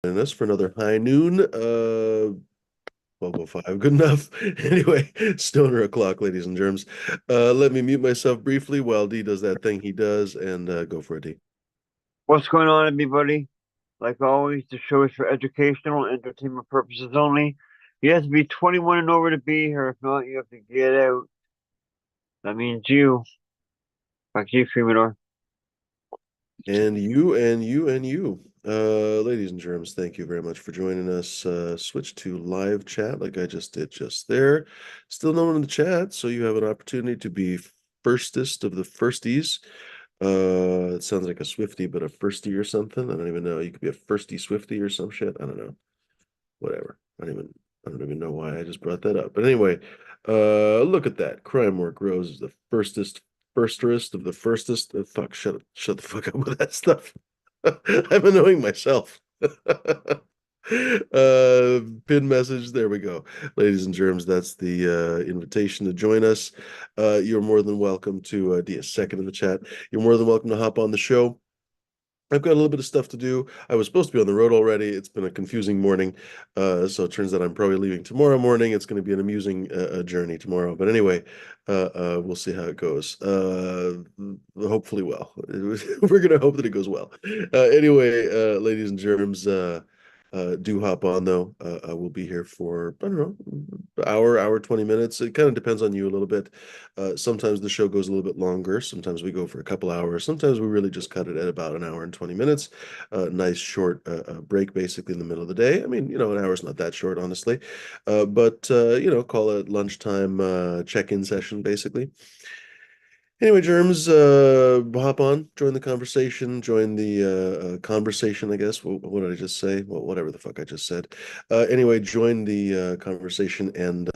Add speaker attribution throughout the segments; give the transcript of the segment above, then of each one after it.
Speaker 1: joining us for another high noon. 12:05, good enough. Anyway, stoner o'clock, ladies and germs. Let me mute myself briefly while D does that thing he does, and go for it, D.
Speaker 2: What's going on, everybody? Like always, the show is for educational and entertainment purposes only. You have to be 21 and over to be here. If not, you have to get out. That means you. Back to you, Freemador.
Speaker 1: And you, and you, and you. Ladies and germs, thank you very much for joining us. Switch to live chat like I just did just there. Still no one in the chat, so you have an opportunity to be firstest of the firsties. It sounds like a Swifty, but a firsty or something. I don't even know. You could be a firsty Swifty or some shit. I don't know. Whatever. I don't even know why I just brought that up. But anyway, look at that. Crime Work Rose is the firsterest of the firstest. Fuck, shut the fuck up with that stuff. I'm annoying myself. Pin message. There we go. Ladies and germs, that's the invitation to join us. You're more than welcome to be a second in the chat. You're more than welcome to hop on the show. I've got a little bit of stuff to do. I was supposed to be on the road already. It's been a confusing morning. So it turns out I'm probably leaving tomorrow morning. It's going to be an amusing journey tomorrow. But anyway, we'll see how it goes. Hopefully well. We're going to hope that it goes well. Anyway, ladies and germs, do hop on though. I will be here for, I don't know, hour, 20 minutes. It kind of depends on you a little bit. Sometimes the show goes a little bit longer. Sometimes we go for a couple hours. Sometimes we really just cut it at about an hour and 20 minutes. Nice short break basically in the middle of the day. I mean, an hour's not that short, honestly. But call it lunchtime check-in session basically. Anyway, Germs, hop on, join the conversation, join the conversation, I guess. What did I just say? Well, whatever the fuck I just said. Anyway, join the conversation and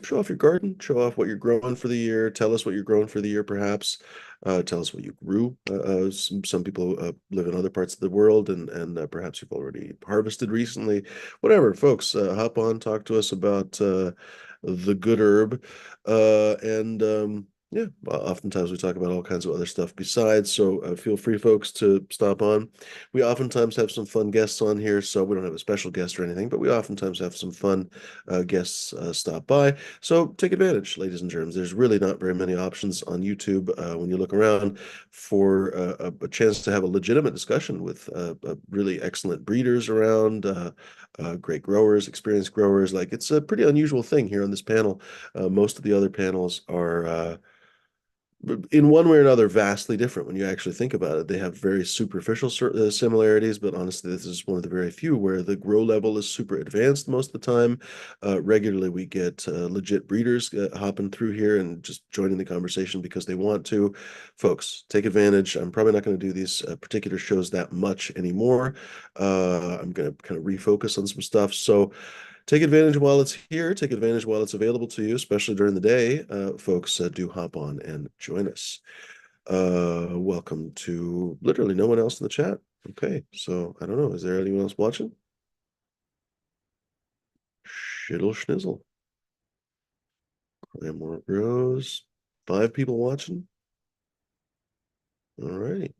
Speaker 1: show off your garden, show off what you're growing for the year. Tell us what you're growing for the year, perhaps. Tell us what you grew. Some people live in other parts of the world, and perhaps you've already harvested recently. Whatever, folks, hop on, talk to us about the good herb. And yeah, oftentimes we talk about all kinds of other stuff besides, so feel free, folks, to stop on. We oftentimes have some fun guests on here, so we don't have a special guest or anything, but we oftentimes have some fun guests stop by. So take advantage, ladies and germs. There's really not very many options on YouTube when you look around for a chance to have a legitimate discussion with really excellent breeders around, great growers, experienced growers. Like, it's a pretty unusual thing here on this panel. Most of the other panels are in one way or another vastly different when you actually think about it. They have very superficial similarities, but honestly, this is one of the very few where the grow level is super advanced most of the time. Regularly, we get legit breeders hopping through here and just joining the conversation because they want to. Folks, take advantage. I'm probably not going to do these particular shows that much anymore. I'm going to kind of refocus on some stuff. So take advantage while it's here. Take advantage while it's available to you, especially during the day. Folks, do hop on and join us. Welcome to literally no one else in the chat. Okay, so I don't know. Is there anyone else watching? Shiddle schnizzle. Clamor Rose. 5 people watching. All right.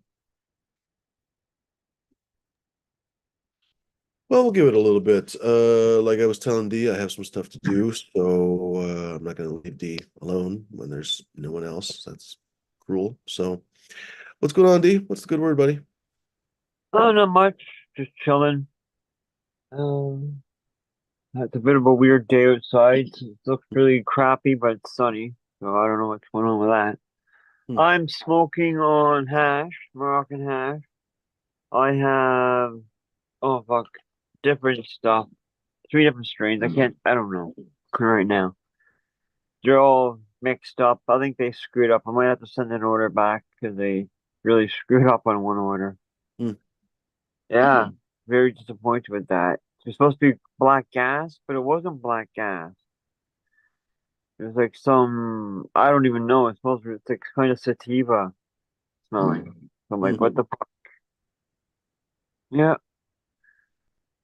Speaker 1: Well, we'll give it a little bit. Like I was telling D, I have some stuff to do, so I'm not going to leave D alone when there's no one else. That's cruel. So, what's going on, D? What's the good word, buddy?
Speaker 2: Oh, not much. Just chilling. Um, it's a bit of a weird day outside. It looks really crappy, but it's sunny. So I don't know what's going on with that.
Speaker 1: Hmm.
Speaker 2: I'm smoking on hash, Moroccan hash. I have, oh fuck, different stuff. 3 different strains. I don't know right now. They're all mixed up. I think they screwed up. I might have to send an order back because they really screwed up on one order.
Speaker 1: Hmm.
Speaker 2: Yeah, very disappointed with that. It was supposed to be black gas, but it wasn't black gas. It was like some, I don't even know. It's like kind of sativa smelling. So I'm
Speaker 1: Hmm.
Speaker 2: like, what the fuck? Yeah,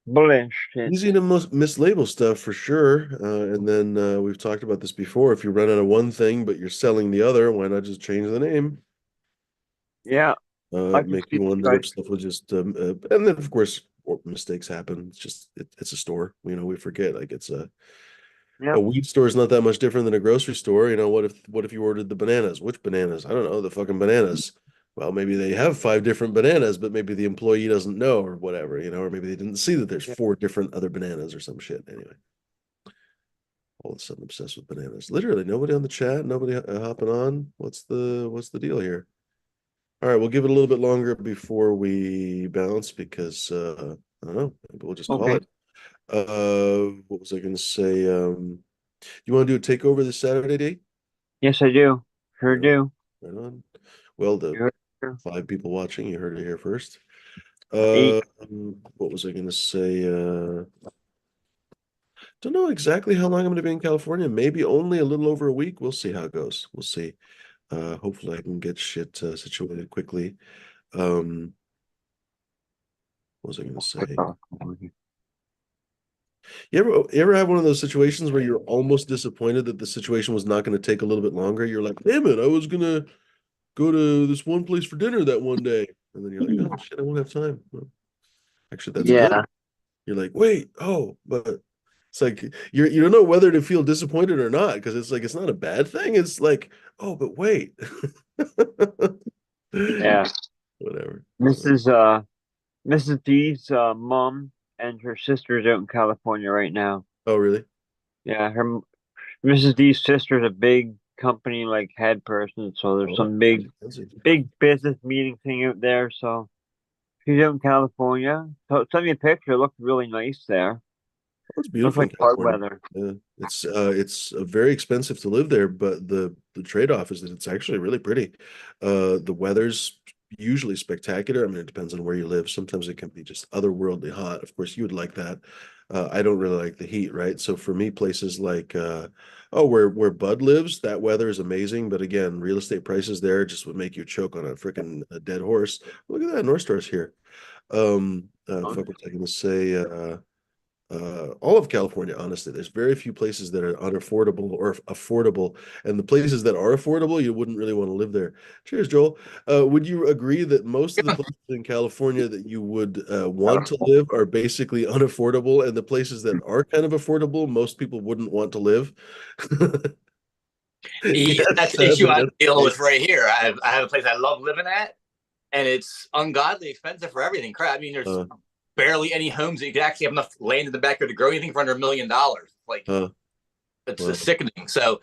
Speaker 2: bullshit.
Speaker 1: Easy to mislabel stuff for sure. And then we've talked about this before. If you run out of one thing, but you're selling the other, why not just change the name?
Speaker 2: Yeah, I can
Speaker 1: Make
Speaker 2: see
Speaker 1: you
Speaker 2: you
Speaker 1: wonder
Speaker 2: guys.
Speaker 1: if stuff was just, and then of course, mistakes happen. It's a store. We forget like it's a
Speaker 2: Yep.
Speaker 1: weed store is not that much different than a grocery store. What if you ordered the bananas? Which bananas? I don't know, the fucking bananas. Well, maybe they have five different bananas, but maybe the employee doesn't know or whatever, or maybe they didn't see that there's
Speaker 2: Yeah.
Speaker 1: four different other bananas or some shit. Anyway, all of a sudden obsessed with bananas. Literally nobody on the chat, nobody hopping on. What's the deal here? All right, we'll give it a little bit longer before we bounce because I don't know, maybe we'll just call
Speaker 2: Okay.
Speaker 1: it. What was I going to say? You want to do a takeover this Saturday, day?
Speaker 2: Yes, I do. Sure
Speaker 1: Right on.
Speaker 2: do.
Speaker 1: Right on. Well, the
Speaker 2: Sure do.
Speaker 1: five people watching, you heard it here first.
Speaker 2: Eight.
Speaker 1: What was I going to say? Don't know exactly how long I'm going to be in California. Maybe only a little over a week. We'll see how it goes. We'll see. Hopefully, I can get shit situated quickly. Um, what was I going to say? You ever have one of those situations where you're almost disappointed that the situation was not going to take a little bit longer? You're like, damn it, I was gonna go to this one place for dinner that one day, and then you're like, oh shit, I won't have time. Well, actually, that's good.
Speaker 2: Yeah.
Speaker 1: You're like, wait, but it's like you don't know whether to feel disappointed or not because it's like it's not a bad thing. It's like, oh, but wait,
Speaker 2: Yeah.
Speaker 1: whatever.
Speaker 2: Mrs. D's mom and her sister's out in California right now.
Speaker 1: Oh, really?
Speaker 2: Yeah, Mrs. D's sister's a big company like head person, so there's
Speaker 1: Oh,
Speaker 2: some
Speaker 1: fancy.
Speaker 2: big business meeting thing out there. So she's out in California. So send me a picture. It looked really nice there.
Speaker 1: Oh, it's
Speaker 2: Looks
Speaker 1: beautiful in
Speaker 2: like hard
Speaker 1: California.
Speaker 2: weather.
Speaker 1: Yeah, it's very expensive to live there, but the trade-off is that it's actually really pretty. The weather's usually spectacular. I mean, it depends on where you live. Sometimes it can be just otherworldly hot. Of course, you would like that. I don't really like the heat, right? So for me, places like where Bud lives, that weather is amazing. But again, real estate prices there just would make you choke on a freaking dead horse. Look at that, North Star's here. Fuck, what was I gonna say? All of California, honestly, there's very few places that are unaffordable or affordable, and the places that are affordable, you wouldn't really want to live there. Cheers, Joel. Would you agree that most of the places in California that you would want to live are basically unaffordable, and the places that are kind of affordable, most people wouldn't want to live?
Speaker 3: Yeah,
Speaker 1: Yes,
Speaker 3: that's the issue
Speaker 1: sadly,
Speaker 3: I'm
Speaker 1: that's
Speaker 3: dealing
Speaker 1: the
Speaker 3: with
Speaker 1: case.
Speaker 3: right here. I have a place I love living at, and it's ungodly expensive for everything. Crap. I mean, there's
Speaker 1: Uh,
Speaker 3: barely any homes that you could actually have enough land in the backyard to grow anything for under $1 million. Like
Speaker 1: uh,
Speaker 3: it's a
Speaker 1: well,
Speaker 3: sickening. So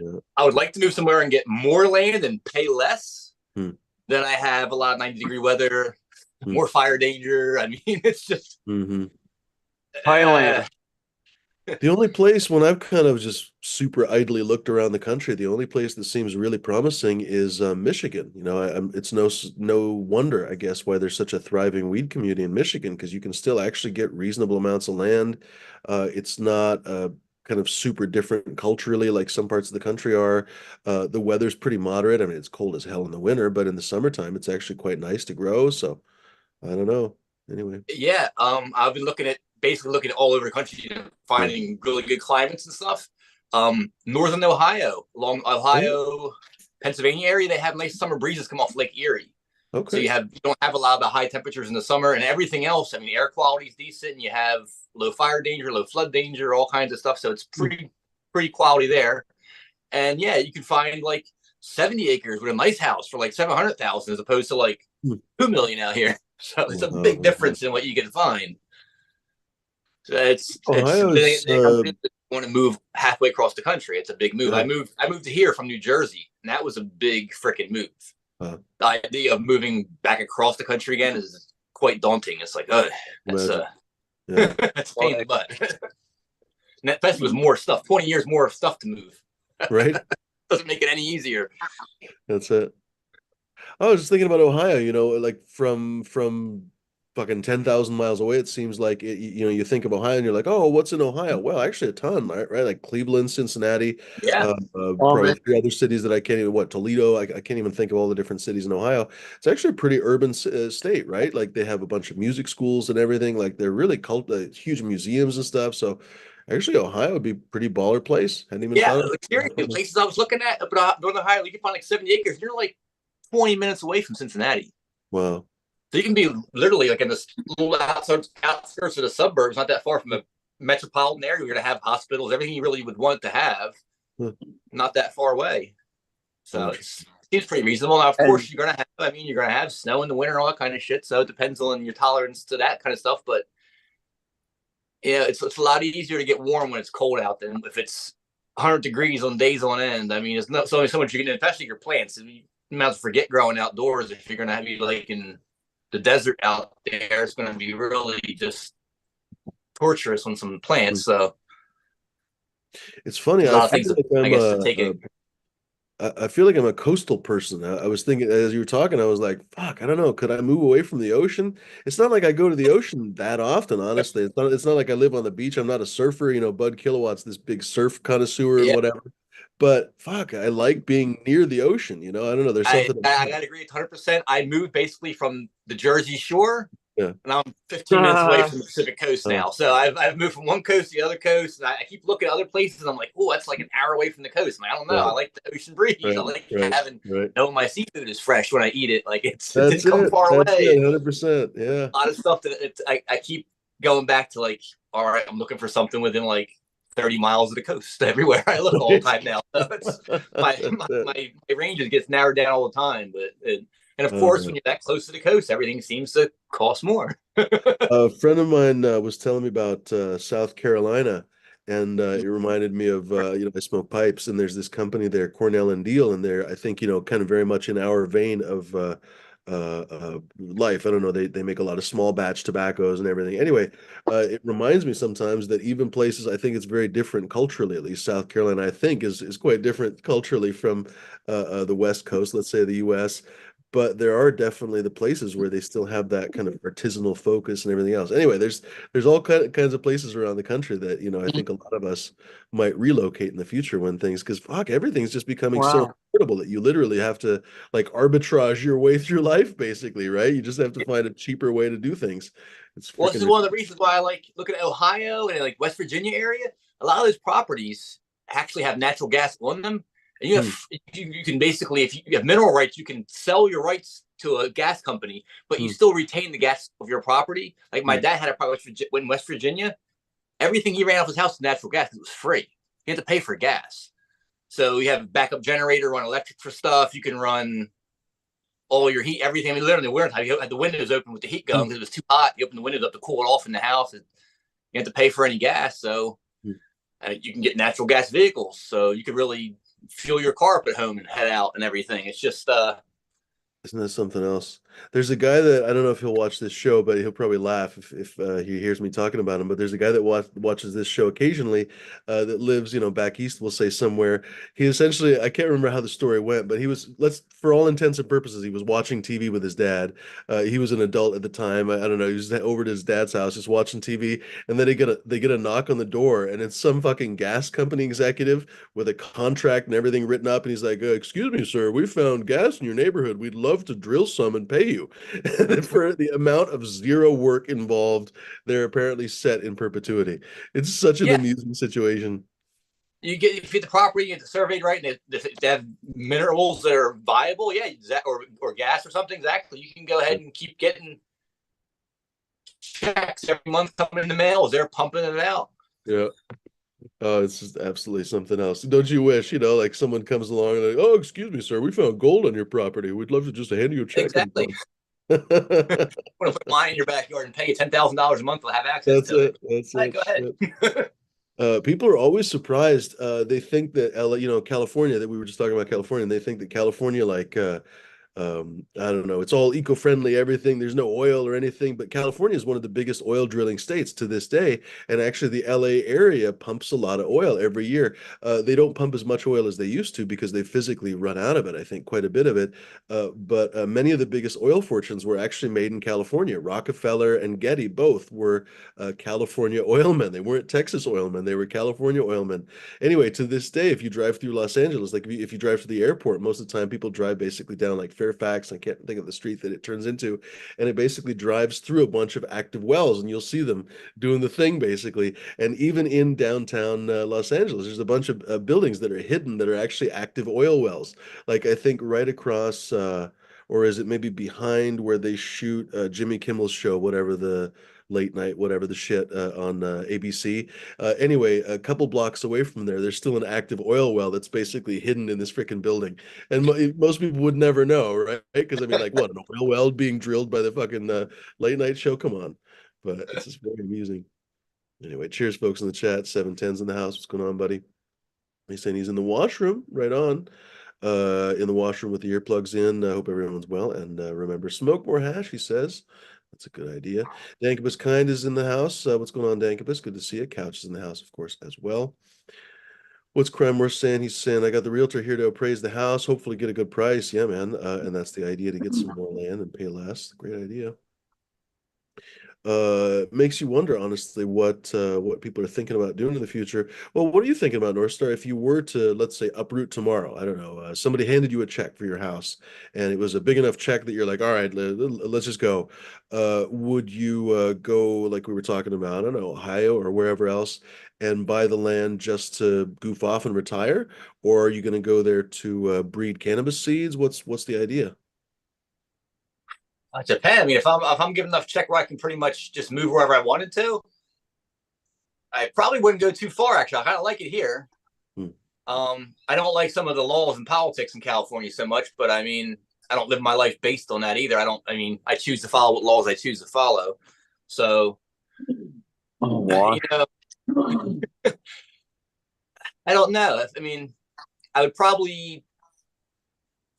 Speaker 1: yeah.
Speaker 3: I would like to move somewhere and get more land and pay less.
Speaker 1: Hmm,
Speaker 3: Then I have a lot of 90-degree weather,
Speaker 1: hmm,
Speaker 3: more fire danger. I mean, it's just
Speaker 1: hmm.
Speaker 3: uh,
Speaker 2: Thailand.
Speaker 1: The only place when I've kind of just super idly looked around the country, the only place that seems really promising is Michigan. It's no wonder, I guess, why there's such a thriving weed community in Michigan because you can still actually get reasonable amounts of land. It's not kind of super different culturally like some parts of the country are. The weather's pretty moderate. I mean, it's cold as hell in the winter, but in the summertime, it's actually quite nice to grow. So I don't know. Anyway,
Speaker 3: yeah. I've been basically looking at all over the country,
Speaker 1: yeah.
Speaker 3: finding really good climates and stuff. Northern Ohio, along
Speaker 1: Oh,
Speaker 3: Ohio, Pennsylvania area, they have nice summer breezes come off Lake Erie. So
Speaker 1: okay.
Speaker 3: you don't have a lot of the high temperatures in the summer, and everything else. I mean, air quality is decent, and you have low fire danger, low flood danger, all kinds of stuff. So it's
Speaker 1: Hmm.
Speaker 3: pretty quality there. And yeah, you can find like 70 acres with a nice house for like 700,000 as opposed to like
Speaker 1: Hmm.
Speaker 3: 2 million out here. So it's a big
Speaker 1: Wow.
Speaker 3: difference in what you can find. So it's
Speaker 1: Ohio's
Speaker 3: they come in want to move halfway across the country. It's a big move.
Speaker 1: yeah.
Speaker 3: I moved to here from New Jersey, and that was a big freaking move.
Speaker 1: Uh,
Speaker 3: The idea of moving back across the country again is quite daunting. It's like, that's
Speaker 1: Imagine. Yeah.
Speaker 3: that's a pain in the butt. And that especially was more stuff. 20 years more of stuff to move.
Speaker 1: Right?
Speaker 3: Doesn't make it any easier.
Speaker 1: That's it. I was just thinking about Ohio, like from fucking 10,000 miles away, it seems like you think of Ohio and you're like, oh, what's in Ohio? Well, actually a ton, right? Like Cleveland, Cincinnati,
Speaker 3: Yeah.
Speaker 1: probably
Speaker 2: Almond.
Speaker 1: three other cities that I can't even, Toledo. I can't even think of all the different cities in Ohio. It's actually a pretty urban state, right? Like they have a bunch of music schools and everything. Like they're really huge museums and stuff. So actually Ohio would be a pretty baller place. Hadn't even
Speaker 3: Yeah.
Speaker 1: thought of
Speaker 3: Like, seriously,
Speaker 1: it.
Speaker 3: places I was looking at up in Northern Ohio, you can find like 70 acres. You're like 20 minutes away from Cincinnati.
Speaker 1: Wow.
Speaker 3: So you can be literally like in the little outskirts of the suburbs, not that far from a metropolitan area. You're going to have hospitals, everything you really would want to have,
Speaker 1: Huh.
Speaker 3: not that far away. So it
Speaker 1: Interesting.
Speaker 3: seems pretty reasonable. Now, of
Speaker 2: And
Speaker 3: course, you're going to have, I mean, you're going to have snow in the winter, all that kind of shit. So it depends on your tolerance to that kind of stuff. But yeah, it's a lot easier to get warm when it's cold out than if it's 100 degrees on days on end. I mean, it's not so much you can, especially your plants. You might as well forget growing outdoors if you're going to have you like in the desert out there. It's going to be really just torturous on some plants. So
Speaker 1: It's funny.
Speaker 3: there's a lot of things, I guess, to take it.
Speaker 1: I feel like I'm a coastal person. I was thinking as you were talking, I was like, fuck, I don't know. Could I move away from the ocean? It's not like I go to the ocean that often, honestly. It's not like I live on the beach. I'm not a surfer, Bud Kilowatt's this big surf connoisseur and
Speaker 3: Yeah,
Speaker 1: whatever. But fuck, I like being near the ocean, I don't know. There's something
Speaker 3: I
Speaker 1: about
Speaker 3: gotta agree 100%. I moved basically from the Jersey Shore,
Speaker 1: it.
Speaker 3: and I'm 15 minutes away
Speaker 2: uh,
Speaker 3: from the Pacific Coast
Speaker 1: Yeah.
Speaker 3: now. So I've moved from one coast to the other coast, and I keep looking at other places. I'm like, oh, that's like an hour away from the coast. I'm like, I don't know. I
Speaker 1: Right,
Speaker 3: like the ocean breeze. I
Speaker 1: right,
Speaker 3: like
Speaker 1: right,
Speaker 3: having
Speaker 1: right.
Speaker 3: know my seafood is fresh when I eat it. Like it
Speaker 1: That's
Speaker 3: didn't come
Speaker 1: it.
Speaker 3: far
Speaker 1: That's it.
Speaker 3: away.
Speaker 1: 100%. Yeah.
Speaker 3: A lot of stuff that I keep going back to. Like, all right, I'm looking for something within like 30 miles of the coast everywhere I look all the time now. So it's my
Speaker 1: That's
Speaker 3: my,
Speaker 1: it.
Speaker 3: my, my ranges gets narrowed down all the time. But and of course,
Speaker 1: Uh,
Speaker 3: when you're that close to the coast, everything seems to cost more.
Speaker 1: A friend of mine was telling me about South Carolina, and it reminded me of I smoke pipes, and there's this company there, Cornell and Deal, and they're I think kind of very much in our vein of life. I don't know. They make a lot of small batch tobaccos and everything. Anyway, it reminds me sometimes that even places I think it's very different culturally. At least South Carolina, I think, is quite different culturally from the West Coast, let's say the U.S. But there are definitely the places where they still have that kind of artisanal focus and everything else. Anyway, there's all kinds of places around the country that I think a lot of us might relocate in the future when things because fuck everything's just becoming so
Speaker 2: wow.
Speaker 1: affordable that you literally have to like arbitrage your way through life basically, right? You just have to find a cheaper way to do things. It's
Speaker 3: Well, this is
Speaker 1: freaking
Speaker 3: one of the reasons why I like looking at Ohio and like West Virginia area. A lot of those properties actually have natural gas on them, and
Speaker 1: hmm,
Speaker 3: you can basically, if you have mineral rights, you can sell your rights to a gas company, but you
Speaker 1: hmm,
Speaker 3: still retain the gas of your property. Like my
Speaker 1: hmm.
Speaker 3: dad had a property in West Virginia. Everything he ran off his house was natural gas. It was free. He had to pay for gas. So you have a backup generator, run electric for stuff. You can run all your heat, everything. I mean, literally in the winter time, you had the windows open with the heat going because it was too hot. You open the windows up to cool it off in the house. And you have to pay for any gas. So
Speaker 1: Hmm.
Speaker 3: you can get natural gas vehicles. So you could really fuel your car up at home and head out and everything. It's just,
Speaker 1: Isn't that something else? There's a guy that I don't know if he'll watch this show, but he'll probably laugh if he hears me talking about him. But there's a guy that watches this show occasionally that lives, back east, we'll say somewhere. He essentially, I can't remember how the story went, but he was, for all intents and purposes, he was watching TV with his dad. He was an adult at the time. I don't know. He was over at his dad's house just watching TV, and then they get a knock on the door, and it's some fucking gas company executive with a contract and everything written up. And he's like, excuse me, sir, we found gas in your neighborhood. We'd love to drill some and pay you. And for the amount of zero work involved, they're apparently set in perpetuity. It's such an
Speaker 3: yeah,
Speaker 1: amusing situation.
Speaker 3: if you get the property, you get the surveyed right, and if they have minerals that are viable, yeah, or gas or something, exactly. You can go ahead and keep getting checks every month coming in the mail as they're pumping it out.
Speaker 1: Yeah. Oh, it's just absolutely something else. Don't you wish, like someone comes along and like, oh, excuse me, sir, we found gold on your property. We'd love to just hand you a check every
Speaker 3: Exactly.
Speaker 1: month.
Speaker 3: I'm gonna put mine in your backyard and pay you $10,000 a month to have access
Speaker 1: That's
Speaker 3: to it.
Speaker 1: it. That's
Speaker 3: All right,
Speaker 1: it.
Speaker 3: go ahead.
Speaker 1: Yep. People are always surprised. They think that LA, California, that we were just talking about California, and they think that California, like, I don't know, it's all eco-friendly, everything. There's no oil or anything, but California is one of the biggest oil drilling states to this day. And actually, the LA area pumps a lot of oil every year. They don't pump as much oil as they used to because they physically run out of it, I think, quite a bit of it. But many of the biggest oil fortunes were actually made in California. Rockefeller and Getty both were California oilmen. They weren't Texas oilmen, they were California oilmen. Anyway, to this day, if you drive through Los Angeles, like if you drive to the airport, most of the time people drive basically down like Fairfax. I can't think of the street that it turns into, and it basically drives through a bunch of active wells, and you'll see them doing the thing basically. And even in downtown Los Angeles, there's a bunch of buildings that are hidden that are actually active oil wells. Like I think or is it maybe behind where they shoot Jimmy Kimmel's show, whatever the late night, whatever the shit on ABC. Anyway, a couple blocks away from there, there's still an active oil well that's basically hidden in this freaking building, and most people would never know, right? Because I mean, like, what, an oil well being drilled by the fucking late night show? Come on, but it's just very amusing. Anyway, cheers, folks in the chat. 710's in the house. What's going on, buddy? He's saying he's in the washroom. Right on. In the washroom with the earplugs in. I hope everyone's well. And remember, smoke more hash, he says. That's a good idea. Dankabus Kind is in the house. What's going on, Dankabus? Good to see you. Couch is in the house, of course, as well. What's Cranmore saying? He's saying, I got the realtor here to appraise the house, hopefully get a good price. Yeah, man. And that's the idea, to get some more land and pay less. Great idea. Makes you wonder, honestly, what people are thinking about doing in the future. Well, what are you thinking about, North Star, if you were to, let's say, uproot tomorrow? I don't know, somebody handed you a check for your house, and it was a big enough check that you're like, all right, let's just go. Would you go, like we were talking about, I don't know, Ohio or wherever else, and buy the land just to goof off and retire? Or are you going to go there to breed cannabis seeds? What's the idea?
Speaker 3: It depends. I mean, if I'm given enough check where I can pretty much just move wherever I wanted to, I probably wouldn't go too far. Actually, I kind of like it here.
Speaker 1: Hmm.
Speaker 3: I don't like some of the laws and politics in California so much, but I mean, I don't live my life based on that either. I mean, I choose to follow what laws I choose to follow. So, you know, I don't know. I mean, I would probably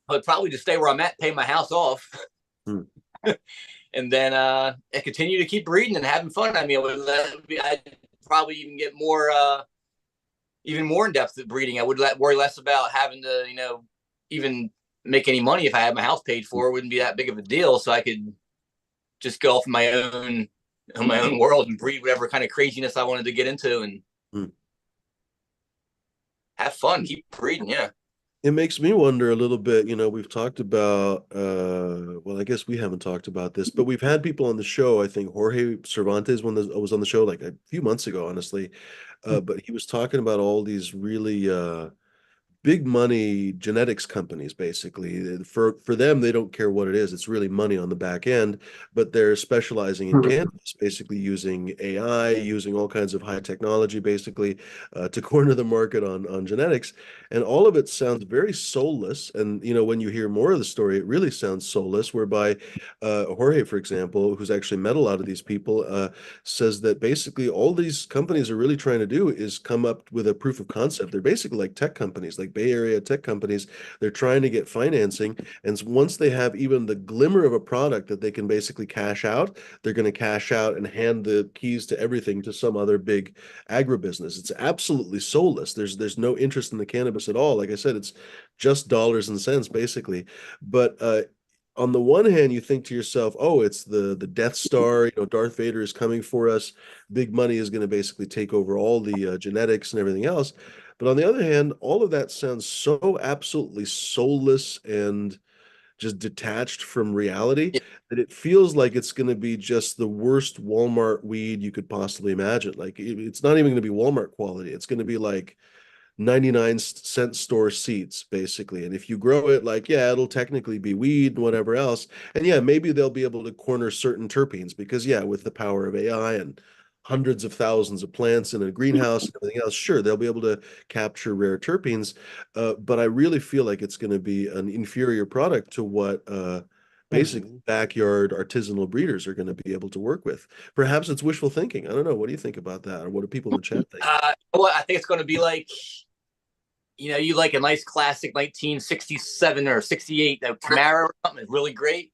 Speaker 3: just stay where I'm at, pay my house off.
Speaker 1: Hmm.
Speaker 3: And then continue to keep breeding and having fun. I mean, I'd probably even get even more in depth at breeding. I would worry less about having to, even make any money if I had my house paid for. It wouldn't be that big of a deal. So I could just go off my own world and breed whatever kind of craziness I wanted to get into and have fun, keep breeding. Yeah.
Speaker 1: It makes me wonder a little bit, we've talked about, well, I guess we haven't talked about this, but we've had people on the show. I think Jorge Cervantes was on the show like a few months ago, honestly. But he was talking about all these really big money genetics companies. Basically, for them, they don't care what it is. It's really money on the back end, but they're specializing in cannabis, basically using AI, using all kinds of high technology, basically to corner the market on genetics. And all of it sounds very soulless. And when you hear more of the story, it really sounds soulless, whereby Jorge, for example, who's actually met a lot of these people, says that basically all these companies are really trying to do is come up with a proof of concept. They're basically like tech companies, like Bay Area tech companies. They're trying to get financing, and once they have even the glimmer of a product that they can basically cash out, they're going to cash out and hand the keys to everything to some other big agribusiness. It's absolutely soulless. There's no interest in the cannabis at all. Like I said, it's just dollars and cents basically. But on the one hand, you think to yourself, oh, it's the Death Star, Darth Vader is coming for us. Big money is going to basically take over all the genetics and everything else. But on the other hand, all of that sounds so absolutely soulless and just detached from reality that it feels like it's going to be just the worst Walmart weed you could possibly imagine. Like it's not even going to be Walmart quality. It's going to be like 99-cent store seeds, basically. And if you grow it, like, yeah, it'll technically be weed and whatever else. And yeah, maybe they'll be able to corner certain terpenes because, yeah, with the power of AI and hundreds of thousands of plants in a greenhouse and everything else, sure, they'll be able to capture rare terpenes. But I really feel like it's going to be an inferior product to what basic backyard artisanal breeders are going to be able to work with. Perhaps it's wishful thinking. I don't know. What do you think about that? Or what do people in the chat think?
Speaker 3: Well, I think it's going to be like, you like a nice classic 1967 or 68 Camaro or something. It's really great.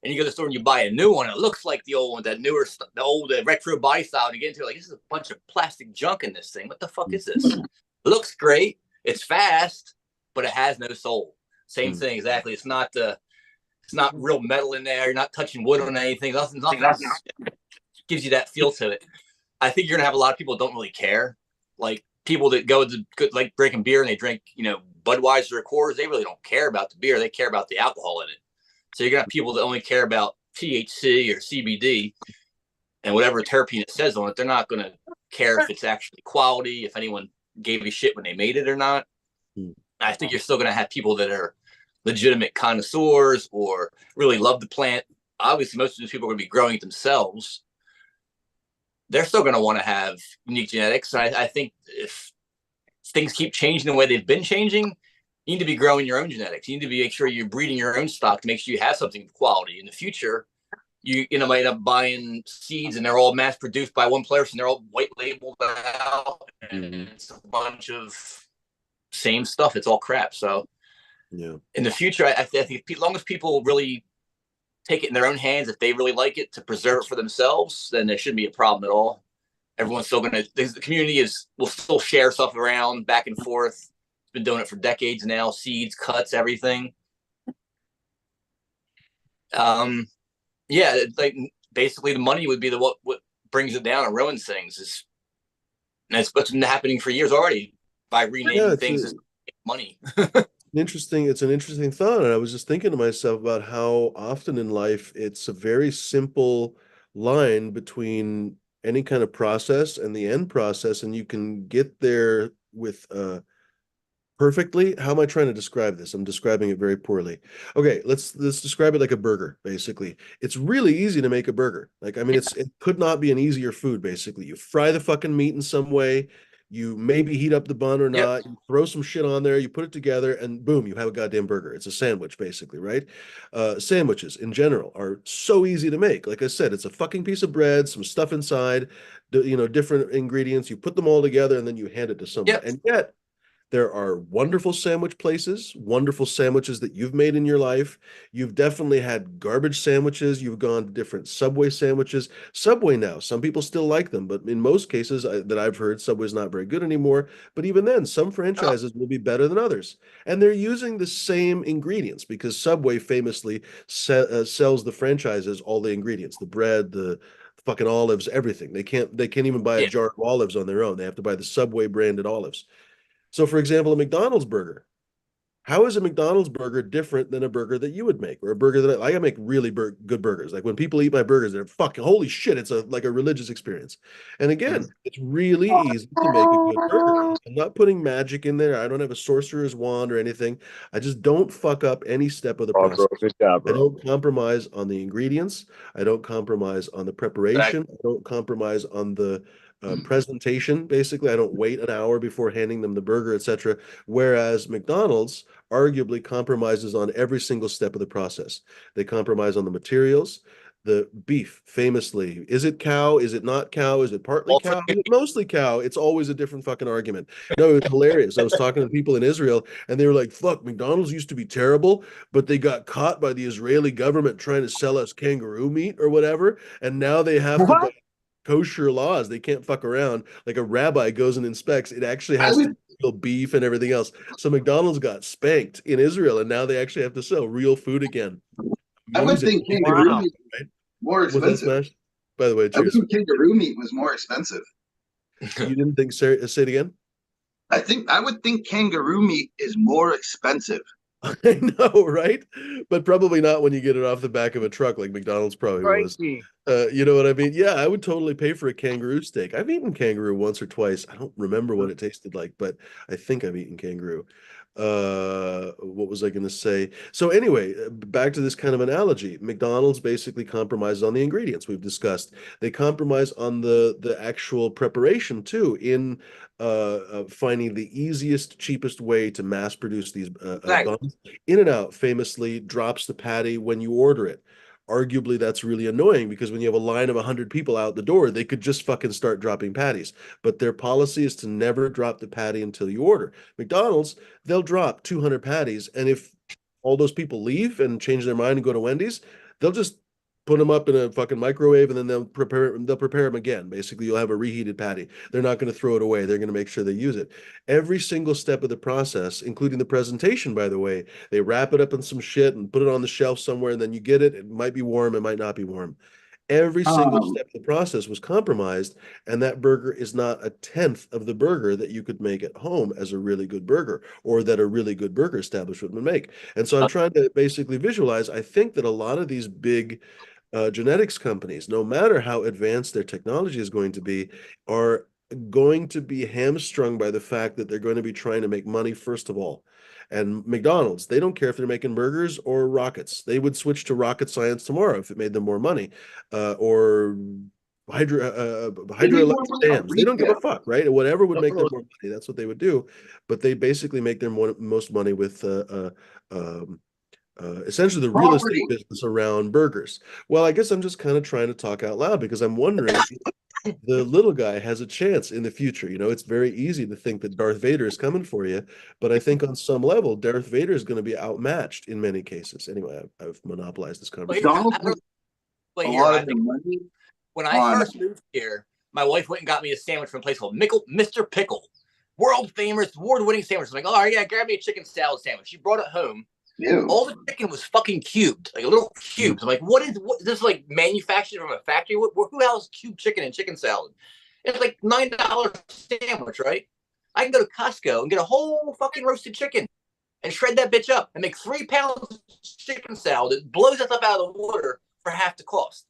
Speaker 3: And you go to the store and you buy a new one. It looks like the old one, that newer, the old retro body style. And you get into it, like, this is a bunch of plastic junk in this thing. What the fuck is this? It looks great. It's fast, but it has no soul. Same thing, exactly. It's not real metal in there. You're not touching wood on anything. Nothing gives you that feel to it. I think you're gonna have a lot of people that don't really care. Like people that go to like drinking beer and they drink, Budweiser or Coors. They really don't care about the beer. They care about the alcohol in it. So you're gonna have people that only care about THC or CBD and whatever terpene it says on it. They're not gonna care if it's actually quality, if anyone gave a shit when they made it or not. I think you're still gonna have people that are legitimate connoisseurs or really love the plant. Obviously, most of those people are going to be growing it themselves. They're still going to want to have unique genetics. And I think if things keep changing the way they've been changing, you need to be growing your own genetics. You need to be make sure you're breeding your own stock to make sure you have something of quality in the future. You know might end up buying seeds and they're all mass produced by one person. They're all white labeled out, and it's a bunch of same stuff. It's all crap. So
Speaker 1: Yeah.
Speaker 3: in the future, I think as long as people really take it in their own hands, if they really like it to preserve it for themselves, then there shouldn't be a problem at all. Everyone's still gonna the community will still share stuff around back and forth. It's been doing it for decades now, seeds, cuts, everything. Yeah, like basically the money would be what brings it down and ruins things. Is and it's what's been happening for years already by
Speaker 1: Yeah,
Speaker 3: renaming things as money.
Speaker 1: it's an interesting thought, and I was just thinking to myself about how often in life it's a very simple line between any kind of process and the end process, and you can get there with perfectly. How am I trying to describe this? I'm describing it very poorly. Okay, let's describe it like a burger, basically. It's really easy to make a burger. Like, I mean, it could not be an easier food, basically. You fry the fucking meat in some way, you maybe heat up the bun or
Speaker 3: Yep.
Speaker 1: not, you throw some shit on there, you put it together, and boom, you have a goddamn burger. It's a sandwich, basically, right? Sandwiches in general are so easy to make. Like I said, it's a fucking piece of bread, some stuff inside, different ingredients. You put them all together and then you hand it to someone.
Speaker 3: Yep.
Speaker 1: And yet, there are wonderful sandwich places, wonderful sandwiches that you've made in your life. You've definitely had garbage sandwiches. You've gone to different Subway sandwiches. Subway now, some people still like them, but in most cases that I've heard, Subway's not very good anymore. But even then, some
Speaker 3: Oh,
Speaker 1: franchises will be better than others. And they're using the same ingredients because Subway famously sells the franchises all the ingredients, the bread, the fucking olives, everything. They can't even buy a
Speaker 3: yeah.
Speaker 1: jar of olives on their own. They have to buy the Subway branded olives. So, for example, a McDonald's burger. How is a McDonald's burger different than a burger that you would make, or a burger that I make really good burgers? Like when people eat my burgers, they're fucking holy shit! It's like a religious experience. And again, it's really easy to make a good burger. I'm not putting magic in there. I don't have a sorcerer's wand or anything. I just don't fuck up any step of the
Speaker 2: Oh, bro,
Speaker 1: process.
Speaker 2: good job,
Speaker 1: I
Speaker 2: bro.
Speaker 1: don't compromise on the ingredients. I don't compromise on the preparation. I don't compromise on the presentation. Basically, I don't wait an hour before handing them the burger, etc. Whereas McDonald's arguably compromises on every single step of the process. They compromise on the materials. The beef, famously, is it cow? Is it not cow? Is it partly cow? Is it mostly cow? It's always a different fucking argument. No, it's hilarious. I was talking to people in Israel and they were like, fuck, McDonald's used to be terrible, but they got caught by the Israeli government trying to sell us kangaroo meat or whatever. And now they have to buy
Speaker 2: What?
Speaker 1: kosher laws. They can't fuck around. Like a rabbi goes and inspects, it actually
Speaker 4: I
Speaker 1: has to
Speaker 4: would
Speaker 1: be real beef and everything else. So McDonald's got spanked in Israel, and now they actually have to sell real food again.
Speaker 4: I would
Speaker 1: Amusing.
Speaker 4: think
Speaker 1: You think
Speaker 4: kangaroo
Speaker 2: Wow.
Speaker 4: meat
Speaker 1: right?
Speaker 4: more
Speaker 1: Was that
Speaker 4: expensive.
Speaker 1: smashed? By the way,
Speaker 4: I would
Speaker 1: cheers.
Speaker 4: think kangaroo meat was more expensive.
Speaker 1: You didn't think, say it again?
Speaker 4: I would think kangaroo meat is more expensive.
Speaker 1: I know, right? But probably not when you get it off the back of a truck like McDonald's probably was.
Speaker 2: Crikey.
Speaker 1: You know what I mean? Yeah, I would totally pay for a kangaroo steak. I've eaten kangaroo once or twice. I don't remember what it tasted like, but I think I've eaten kangaroo. What was I going to say? So anyway, back to this kind of analogy. McDonald's basically compromises on the ingredients we've discussed. They compromise on the actual preparation too, in finding the easiest, cheapest way to mass produce these
Speaker 3: Exactly.
Speaker 1: buns. In-N-Out famously drops the patty when you order it. Arguably, that's really annoying because when you have a line of 100 people out the door, they could just fucking start dropping patties. But their policy is to never drop the patty until you order. McDonald's, they'll drop 200 patties, and if all those people leave and change their mind and go to Wendy's, they'll just put them up in a fucking microwave and then they'll prepare them again. Basically, you'll have a reheated patty. They're not going to throw it away. They're going to make sure they use it. Every single step of the process, including the presentation, by the way, they wrap it up in some shit and put it on the shelf somewhere, and then you get it. It might be warm, it might not be warm. Every single
Speaker 4: Um,
Speaker 1: step of the process was compromised, and that burger is not a tenth of the burger that you could make at home as a really good burger, or that a really good burger establishment would make. And so I'm trying to basically visualize. I think that a lot of these big genetics companies, no matter how advanced their technology is going to be, are going to be hamstrung by the fact that they're going to be trying to make money, first of all. And McDonald's, they don't care if they're making burgers or rockets. They would switch to rocket science tomorrow if it made them more money. Or hydroelectric dams. They don't give a fuck, right? Whatever would make them more money, that's what they would do. But they basically make their most money with essentially the real estate business around burgers. Well, I guess I'm just kind of trying to talk out loud because I'm wondering if the little guy has a chance in the future. You know, it's very easy to think that Darth Vader is coming for you, but I think on some level, Darth Vader is going to be outmatched in many cases. Anyway, I've monopolized this conversation.
Speaker 3: When I first moved here, my wife went and got me a sandwich from a place called Mr. Pickle, world famous, award-winning sandwich. I'm like, oh yeah, grab me a chicken salad sandwich. She brought it home.
Speaker 4: Ew.
Speaker 3: All the chicken was fucking cubed, like little cubes. I'm like, what is this, like manufactured from a factory? Who else cubed chicken and chicken salad? It's like $9 sandwich, right? I can go to Costco and get a whole fucking roasted chicken and shred that bitch up and make 3 pounds of chicken salad. It blows that stuff out of the water for half the cost.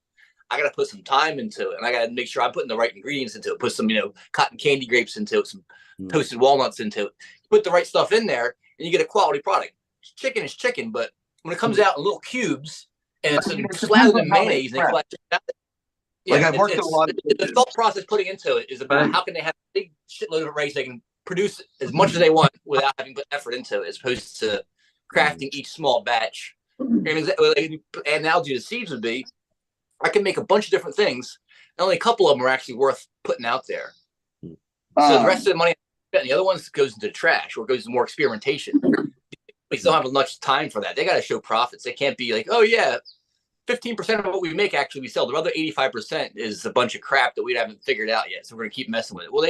Speaker 3: I gotta put some time into it, and I gotta make sure I'm putting the right ingredients into it. Put some, cotton candy grapes into it, some toasted walnuts into it. Put the right stuff in there, and you get a quality product. Chicken is chicken, but when it comes out in little cubes and it's slathered in mayonnaise, and I've worked a lot. The thought process putting into it is about how can they have a big shitload of rice they can produce as much as they want without having put effort into it, as opposed to crafting each small batch. An analogy to seeds would be, I can make a bunch of different things, and only a couple of them are actually worth putting out there. So the rest of the money, the other ones goes into trash or goes to more experimentation. We still don't have much time for that. They got to show profits. They can't be like, oh yeah, 15% of what we make actually we sell. The other 85% is a bunch of crap that we haven't figured out yet. So we're gonna keep messing with it. Well,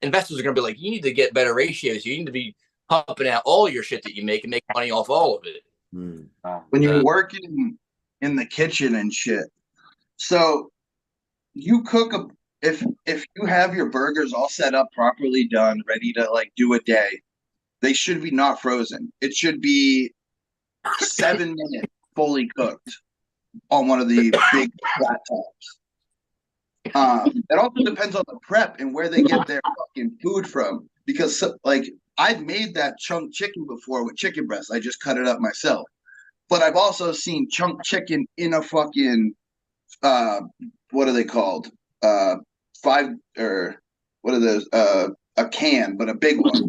Speaker 3: investors are gonna be like, you need to get better ratios. You need to be pumping out all your shit that you make and make money off all of it.
Speaker 4: When you're working in the kitchen and shit, so you cook if you have your burgers all set up, properly done, ready to like do a day, they should be not frozen. It should be 7 minutes fully cooked on one of the big flat tops. It also depends on the prep and where they get their fucking food from. Because like I've made that chunk chicken before with chicken breast. I just cut it up myself. But I've also seen chunk chicken in a fucking what are they called? What are those? A can, but a big one.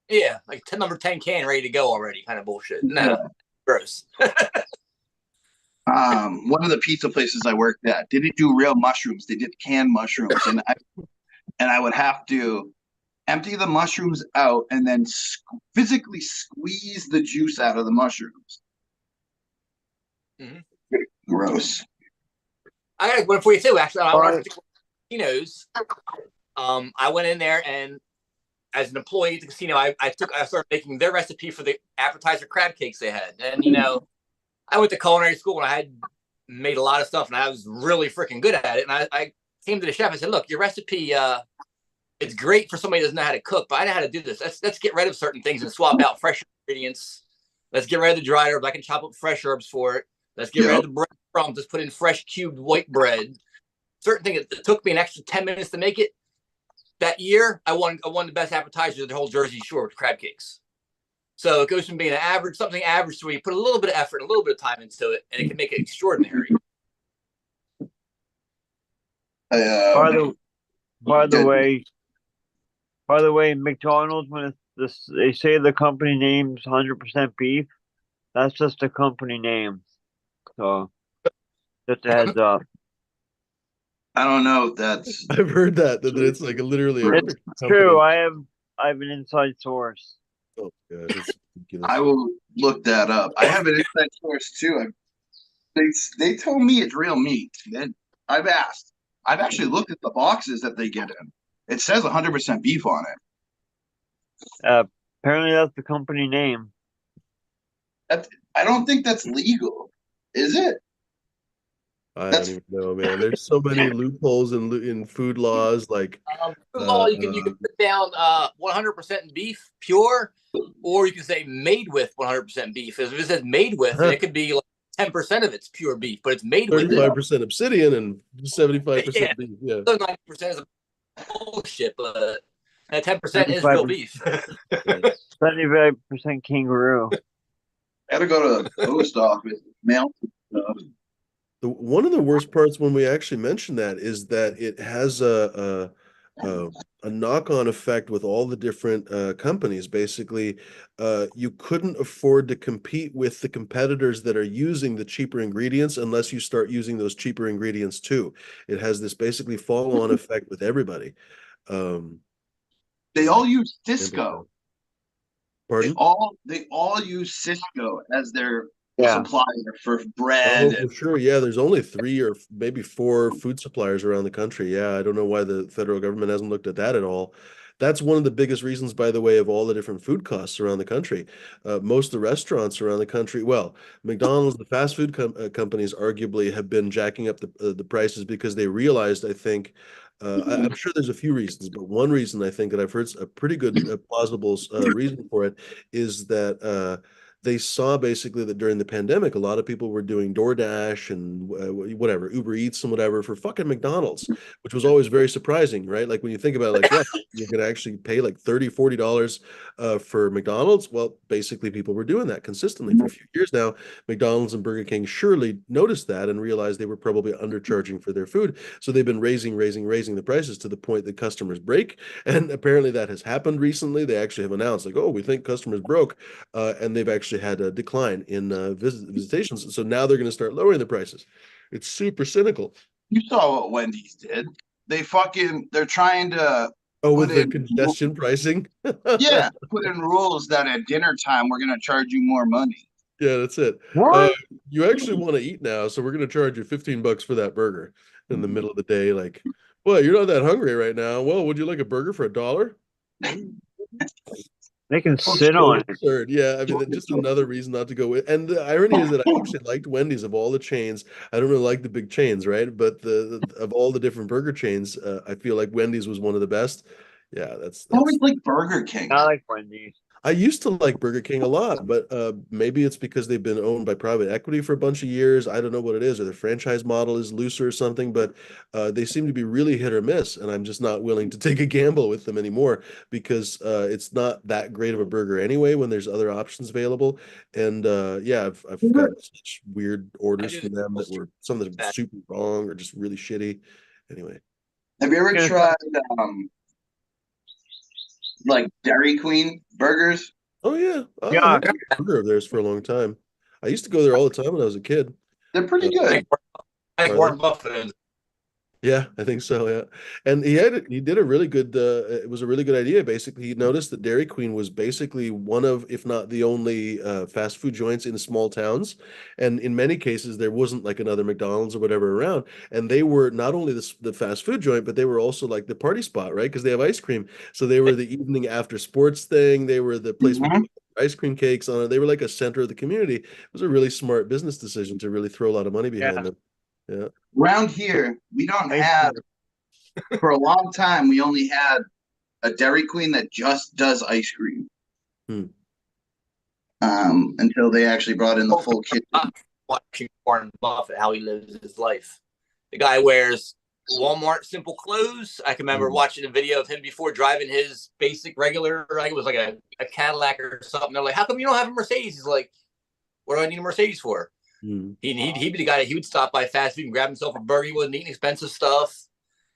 Speaker 3: Yeah, like number 10 can ready to go already, kind of bullshit. No, gross.
Speaker 4: One of the pizza places I worked at didn't do real mushrooms; they did canned mushrooms, and I would have to empty the mushrooms out and then physically squeeze the juice out of the mushrooms. Gross.
Speaker 3: I got one for you too. Actually, I went in there and, as an employee at the casino, I started making their recipe for the appetizer crab cakes they had. And I went to culinary school and I had made a lot of stuff and I was really freaking good at it. And I came to the chef and said, look, your recipe, it's great for somebody who doesn't know how to cook, but I know how to do this. Let's get rid of certain things and swap out fresh ingredients. Let's get rid of the dry herbs. I can chop up fresh herbs for it. Let's get rid of the bread crumbs. Let's put in fresh cubed white bread. Certain things, it took me an extra 10 minutes to make it. That year, I won the best appetizer of the whole Jersey Shore with crab cakes. So it goes from being something average, to where you put a little bit of effort, a little bit of time into it, and it can make it extraordinary.
Speaker 2: By the way, McDonald's, when they say the company name's 100% beef, that's just a company name. So just a heads up.
Speaker 4: I don't know if that's.
Speaker 1: I've heard that it's like literally a
Speaker 2: It's true. I have an inside source.
Speaker 1: Oh god, it's ridiculous.
Speaker 4: I will look that up. I have an inside source too. They told me it's real meat. I've asked. I've actually looked at the boxes that they get in. It says 100% beef on it.
Speaker 2: Apparently, that's the company name.
Speaker 4: I don't think that's legal, is it?
Speaker 1: I don't even know, man. There's so many loopholes in food laws. Like
Speaker 3: food law, you can put down 100% beef pure, or you can say made with 100% beef. If it says made with, it could be like 10% of it's pure beef, but it's made with
Speaker 1: 35% obsidian and 75% beef. Yeah,
Speaker 3: so 90% is bullshit, but that 10% is real beef.
Speaker 2: 75% kangaroo.
Speaker 4: Gotta go to the post office, mail stuff.
Speaker 1: One of the worst parts when we actually mention that is that it has a knock-on effect with all the different companies. Basically, you couldn't afford to compete with the competitors that are using the cheaper ingredients unless you start using those cheaper ingredients too. It has this basically follow-on effect with everybody.
Speaker 4: They all use Cisco.
Speaker 1: Pardon?
Speaker 4: They all use Cisco as their
Speaker 2: Yeah.
Speaker 4: supplier for bread.
Speaker 1: Oh, for sure. Yeah, there's only 3 or maybe 4 food suppliers around the country. Yeah, I don't know why the federal government hasn't looked at that at all. That's one of the biggest reasons, by the way, of all the different food costs around the country. Most of the restaurants around the country, well, McDonald's, the fast food companies, arguably have been jacking up the prices because they realized, I think, I'm sure there's a few reasons, but one reason I think that I've heard a pretty good plausible reason for it is that they saw basically that during the pandemic, a lot of people were doing DoorDash and whatever, Uber Eats and whatever for fucking McDonald's, which was always very surprising, right? Like when you think about it, like, what, you're going to actually pay like $30, $40 for McDonald's? Well, basically people were doing that consistently for a few years now. McDonald's and Burger King surely noticed that and realized they were probably undercharging for their food. So they've been raising the prices to the point that customers break. And apparently that has happened recently. They actually have announced like, oh, we think customers broke. And they've actually had a decline in visitations. So now they're going to start lowering the prices. It's super cynical.
Speaker 4: You saw what Wendy's did. They're trying to
Speaker 1: with the congestion pricing.
Speaker 4: Yeah, put in rules that at dinner time we're going to charge you more money.
Speaker 1: Yeah, that's it. You actually want to eat now, so we're going to charge you $15 for that burger in the middle of the day. Like, well, you're not that hungry right now. Well, would you like a burger for $1?
Speaker 2: They can sit on it.
Speaker 1: Absurd. Yeah, I mean, that's just another reason not to go with. And the irony is that I actually liked Wendy's of all the chains. I don't really like the big chains, right? But of all the different burger chains, I feel like Wendy's was one of the best. Yeah, that's
Speaker 4: I always like Burger King.
Speaker 2: I like Wendy's.
Speaker 1: I used to like Burger King a lot, but maybe it's because they've been owned by private equity for a bunch of years. I don't know what it is, or the franchise model is looser or something, but they seem to be really hit or miss, and I'm just not willing to take a gamble with them anymore because it's not that great of a burger anyway when there's other options available. And yeah, I've got such weird orders from them that were some of them super wrong or just really shitty. Anyway.
Speaker 4: Have you ever tried like Dairy Queen burgers?
Speaker 1: Oh yeah,
Speaker 2: Yeah.
Speaker 1: I had a burger of theirs for a long time. I used to go there all the time when I was a kid.
Speaker 4: They're pretty good.
Speaker 3: I think Warren Buffett.
Speaker 1: Yeah, I think so. Yeah, and he did a really good. It was a really good idea. Basically, he noticed that Dairy Queen was basically one of, if not the only, fast food joints in small towns, and in many cases there wasn't like another McDonald's or whatever around. And they were not only the fast food joint, but they were also like the party spot, right? Because they have ice cream, so they were the evening after sports thing. They were the place with ice cream cakes on it. They were like a center of the community. It was a really smart business decision to really throw a lot of money behind them. Yeah.
Speaker 4: Around here, we don't have, for a long time, we only had a Dairy Queen that just does ice cream. Until they actually brought in the full kitchen.
Speaker 3: Watching Warren Buffett, how he lives his life. The guy wears Walmart simple clothes. I can remember watching a video of him before driving his basic regular, like it was like a Cadillac or something. They're like, how come you don't have a Mercedes? He's like, what do I need a Mercedes for? He'd be the guy that he would stop by fast food and grab himself a burger. He wasn't eating expensive stuff.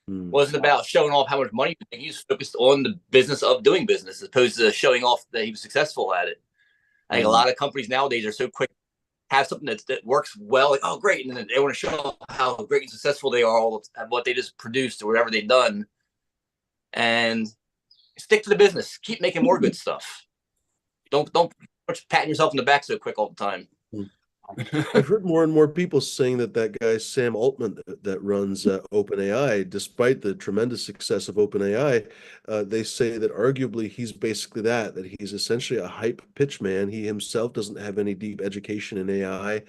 Speaker 3: Wasn't about showing off how much money he was focused on the business of doing business as opposed to showing off that he was successful at it. I think a lot of companies nowadays are so quick to have something that works well, like, oh great, and then they want to show off how great and successful they are all at what they just produced or whatever they've done. And stick to the business. Keep making more good stuff. Don't patting yourself in the back so quick all the time.
Speaker 1: I've heard more and more people saying that guy Sam Altman that runs OpenAI, despite the tremendous success of OpenAI, they say that arguably he's basically that he's essentially a hype pitch man. He himself doesn't have any deep education in AI.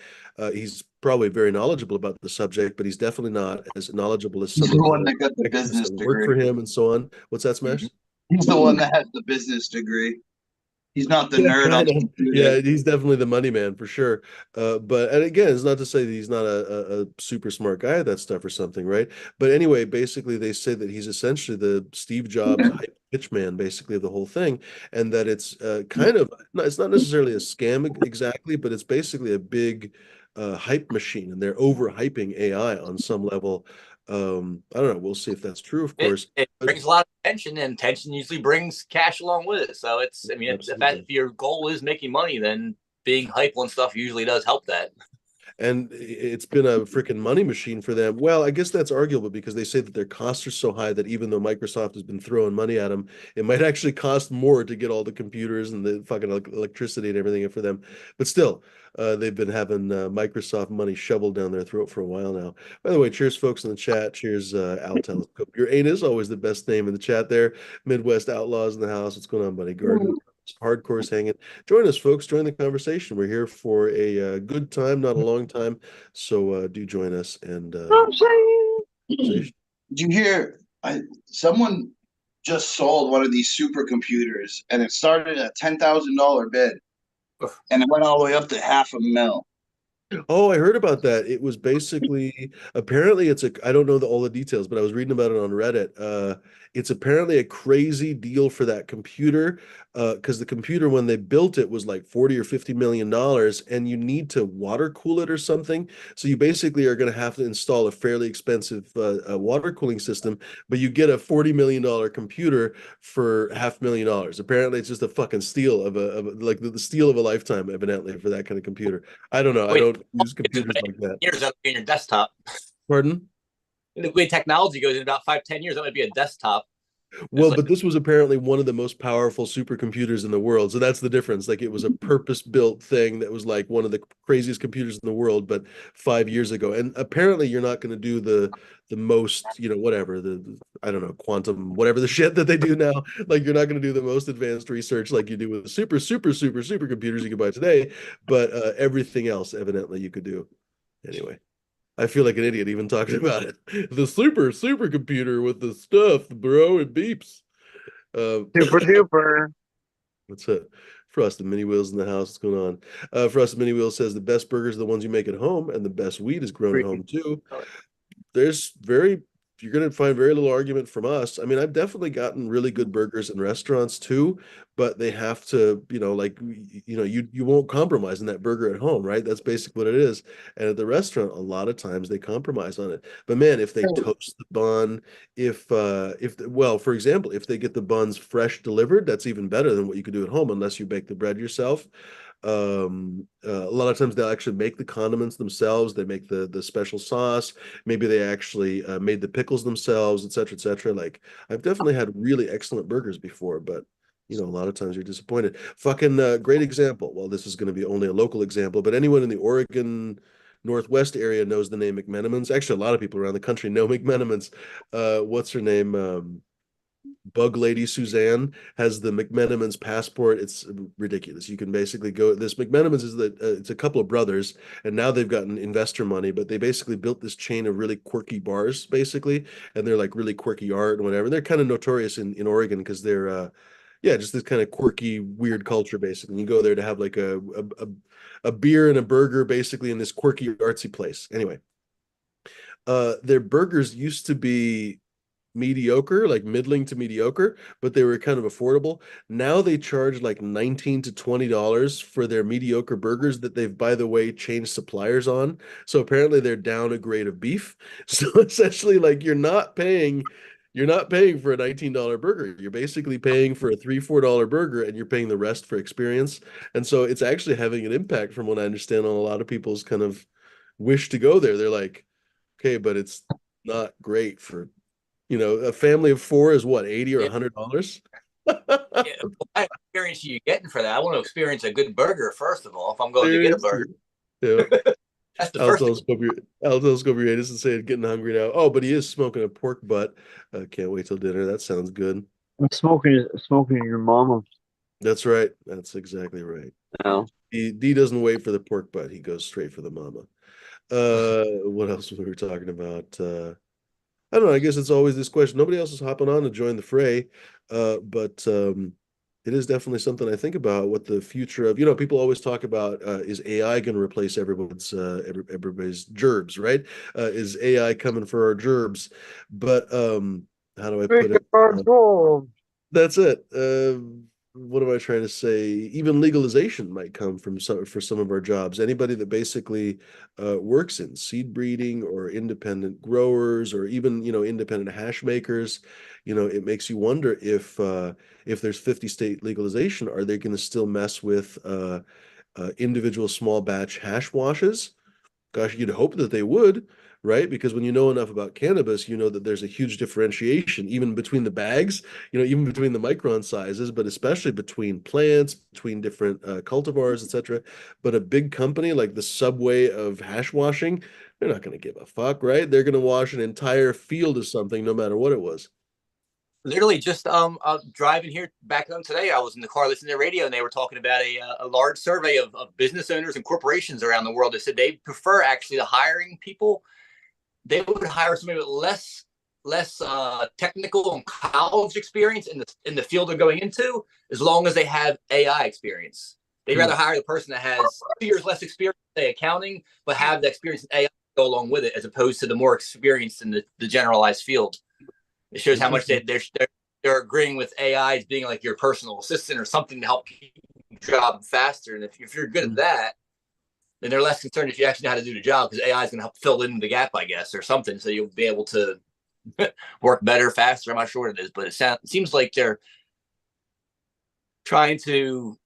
Speaker 1: He's probably very knowledgeable about the subject, but he's definitely not as knowledgeable as someone
Speaker 4: the one that got the business
Speaker 1: degree. Work for him and so on. What's that, Smash?
Speaker 4: He's the one that has the business degree. He's not the
Speaker 1: Yeah,
Speaker 4: nerd on
Speaker 1: kind
Speaker 4: the
Speaker 1: of.
Speaker 4: computer.
Speaker 1: Yeah, he's definitely the money man for sure. But and again, it's not to say that he's not a super smart guy at that stuff or something, right? But anyway, basically, they say that he's essentially the Steve Jobs hype pitch man, basically of the whole thing, and that it's kind of it's not necessarily a scam exactly, but it's basically a big hype machine, and they're overhyping AI on some level. I don't know. We'll see if that's true, of
Speaker 3: It
Speaker 1: course.
Speaker 3: it
Speaker 1: But
Speaker 3: brings a lot of attention, and attention usually brings cash along with it. So it's, I mean, if
Speaker 1: absolutely.
Speaker 3: your goal is making money, then being hype on stuff usually does help that.
Speaker 1: And it's been a freaking money machine for them. Well, I guess that's arguable because they say that their costs are so high that even though Microsoft has been throwing money at them, it might actually cost more to get all the computers and the fucking electricity and everything for them. But still, they've been having Microsoft money shoveled down their throat for a while now. By the way, cheers, folks in the chat. Cheers, Al Telescope. Your ain't is always the best name in the chat there. Midwest Outlaws in the house. What's going on, buddy? Garden. Hardcore's hanging. Join us, folks. Join the conversation. We're here for a good time, not a long time. So do join us and
Speaker 2: I'm saying.
Speaker 1: conversation.
Speaker 4: Did you hear? Someone just sold one of these supercomputers, and it started at $10,000 bid, and it went all the way up to half a mil.
Speaker 1: Oh, I heard about that. It was basically apparently it's a I don't know all the details, but I was reading about it on Reddit. It's apparently a crazy deal for that computer because the computer when they built it was like 40 or 50 million dollars and you need to water cool it or something. So you basically are going to have to install a fairly expensive water cooling system, but you get a 40 million dollar computer for $500,000. Apparently it's just a fucking steal like the steal of a lifetime evidently for that kind of computer. I don't know. I
Speaker 3: Wait,
Speaker 1: don't use computers like that.
Speaker 3: years that'll be in your desktop.
Speaker 1: Pardon?
Speaker 3: And the way technology goes, in about 5-10 years, that might be a desktop. It's
Speaker 1: Well,
Speaker 3: like,
Speaker 1: but this was apparently one of the most powerful supercomputers in the world. So that's the difference. Like it was a purpose-built thing that was like one of the craziest computers in the world, but 5 years ago. And apparently you're not going to do the most, whatever, I don't know, quantum, whatever the shit that they do now. Like you're not going to do the most advanced research like you do with the supercomputers you can buy today, but everything else evidently you could do. Anyway. I feel like an idiot even talking about it. The supercomputer with the stuff, bro, it beeps.
Speaker 2: Super duper.
Speaker 1: What's up? Frosted Mini Wheels in the house. What's going on? Frosted Mini Wheels says the best burgers are the ones you make at home, and the best weed is grown at home too. There's very You're going to find very little argument from us. I mean, I've definitely gotten really good burgers in restaurants too, but they have to, you won't compromise in that burger at home, right? That's basically what it is. And at the restaurant, a lot of times they compromise on it. But man, if they toast the bun, well, for example, if they get the buns fresh delivered, that's even better than what you could do at home unless you bake the bread yourself. A lot of times they'll actually make the condiments themselves. They make the special sauce. Maybe they actually made the pickles themselves, et cetera, et cetera. Like I've definitely had really excellent burgers before, but a lot of times you're disappointed. Fucking great example. Well, this is going to be only a local example, but anyone in the Oregon Northwest area knows the name McMenamins. Actually, a lot of people around the country know McMenamins. What's her name? Bug Lady Suzanne has the McMenamins passport. It's ridiculous. You can basically go. This McMenamins is it's a couple of brothers, and now they've gotten investor money. But they basically built this chain of really quirky bars, basically, and they're like really quirky art and whatever. And they're kind of notorious in Oregon because they're yeah, just this kind of quirky, weird culture. Basically, you go there to have like a beer and a burger, basically in this quirky artsy place. Anyway, their burgers used to be mediocre, like middling to mediocre, but they were kind of affordable. Now they charge like $19 to $20 for their mediocre burgers that they've, by the way, changed suppliers on. So apparently they're down a grade of beef. So essentially, like you're not paying for a $19 burger. You're basically paying for a $3-4 burger and you're paying the rest for experience. And so it's actually having an impact from what I understand on a lot of people's kind of wish to go there. They're like, okay, but it's not great for a family of four is what, 80 or
Speaker 3: yeah,
Speaker 1: $100?
Speaker 3: yeah, what experience are you getting for that? I want to experience a good burger first of all. If I'm going to get a burger,
Speaker 1: Seriously. Yeah.
Speaker 3: that's the
Speaker 1: I'll
Speaker 3: first thing.
Speaker 1: telescope your I'll telescope your anus and say getting hungry now. Oh, but he is smoking a pork butt. Can't wait till dinner. That sounds good.
Speaker 2: Smoking your mama.
Speaker 1: That's right. That's exactly right.
Speaker 2: No.
Speaker 1: D doesn't wait for the pork butt. He goes straight for the mama. What else we were talking about? I don't know. I guess it's always this question. Nobody else is hopping on to join the fray. But It is definitely something I think about what the future of, people always talk about is AI going to replace everybody's gerbs, right? Is AI coming for our gerbs? But how do I put it? That's it. What am I trying to say? Even legalization might come from for some of our jobs. Anybody that basically works in seed breeding or independent growers or even independent hash makers, it makes you wonder if there's 50 state legalization, are they going to still mess with individual small batch hash washes? Gosh, you'd hope that they would, right? Because when you know enough about cannabis, you know that there's a huge differentiation, even between the bags, even between the micron sizes, but especially between plants, between different cultivars, etc. But a big company like the Subway of hash washing, they're not going to give a fuck, right? They're going to wash an entire field of something, no matter what it was.
Speaker 3: Literally just driving here back home today, I was in the car listening to the radio, and they were talking about a large survey of business owners and corporations around the world. They said they prefer actually to hiring people. They would hire somebody with less technical and college experience in the field they're going into, as long as they have AI experience. They'd rather hire the person that has 2 years less experience, say accounting, but have the experience in AI go along with it, as opposed to the more experienced in the generalized field. It shows how much they're agreeing with AI as being like your personal assistant or something to help keep your job faster. And if you're good at that, then they're less concerned if you actually know how to do the job, because AI is going to help fill in the gap, I guess, or something. So you'll be able to work better, faster. I'm not sure what it is, but it seems like they're trying to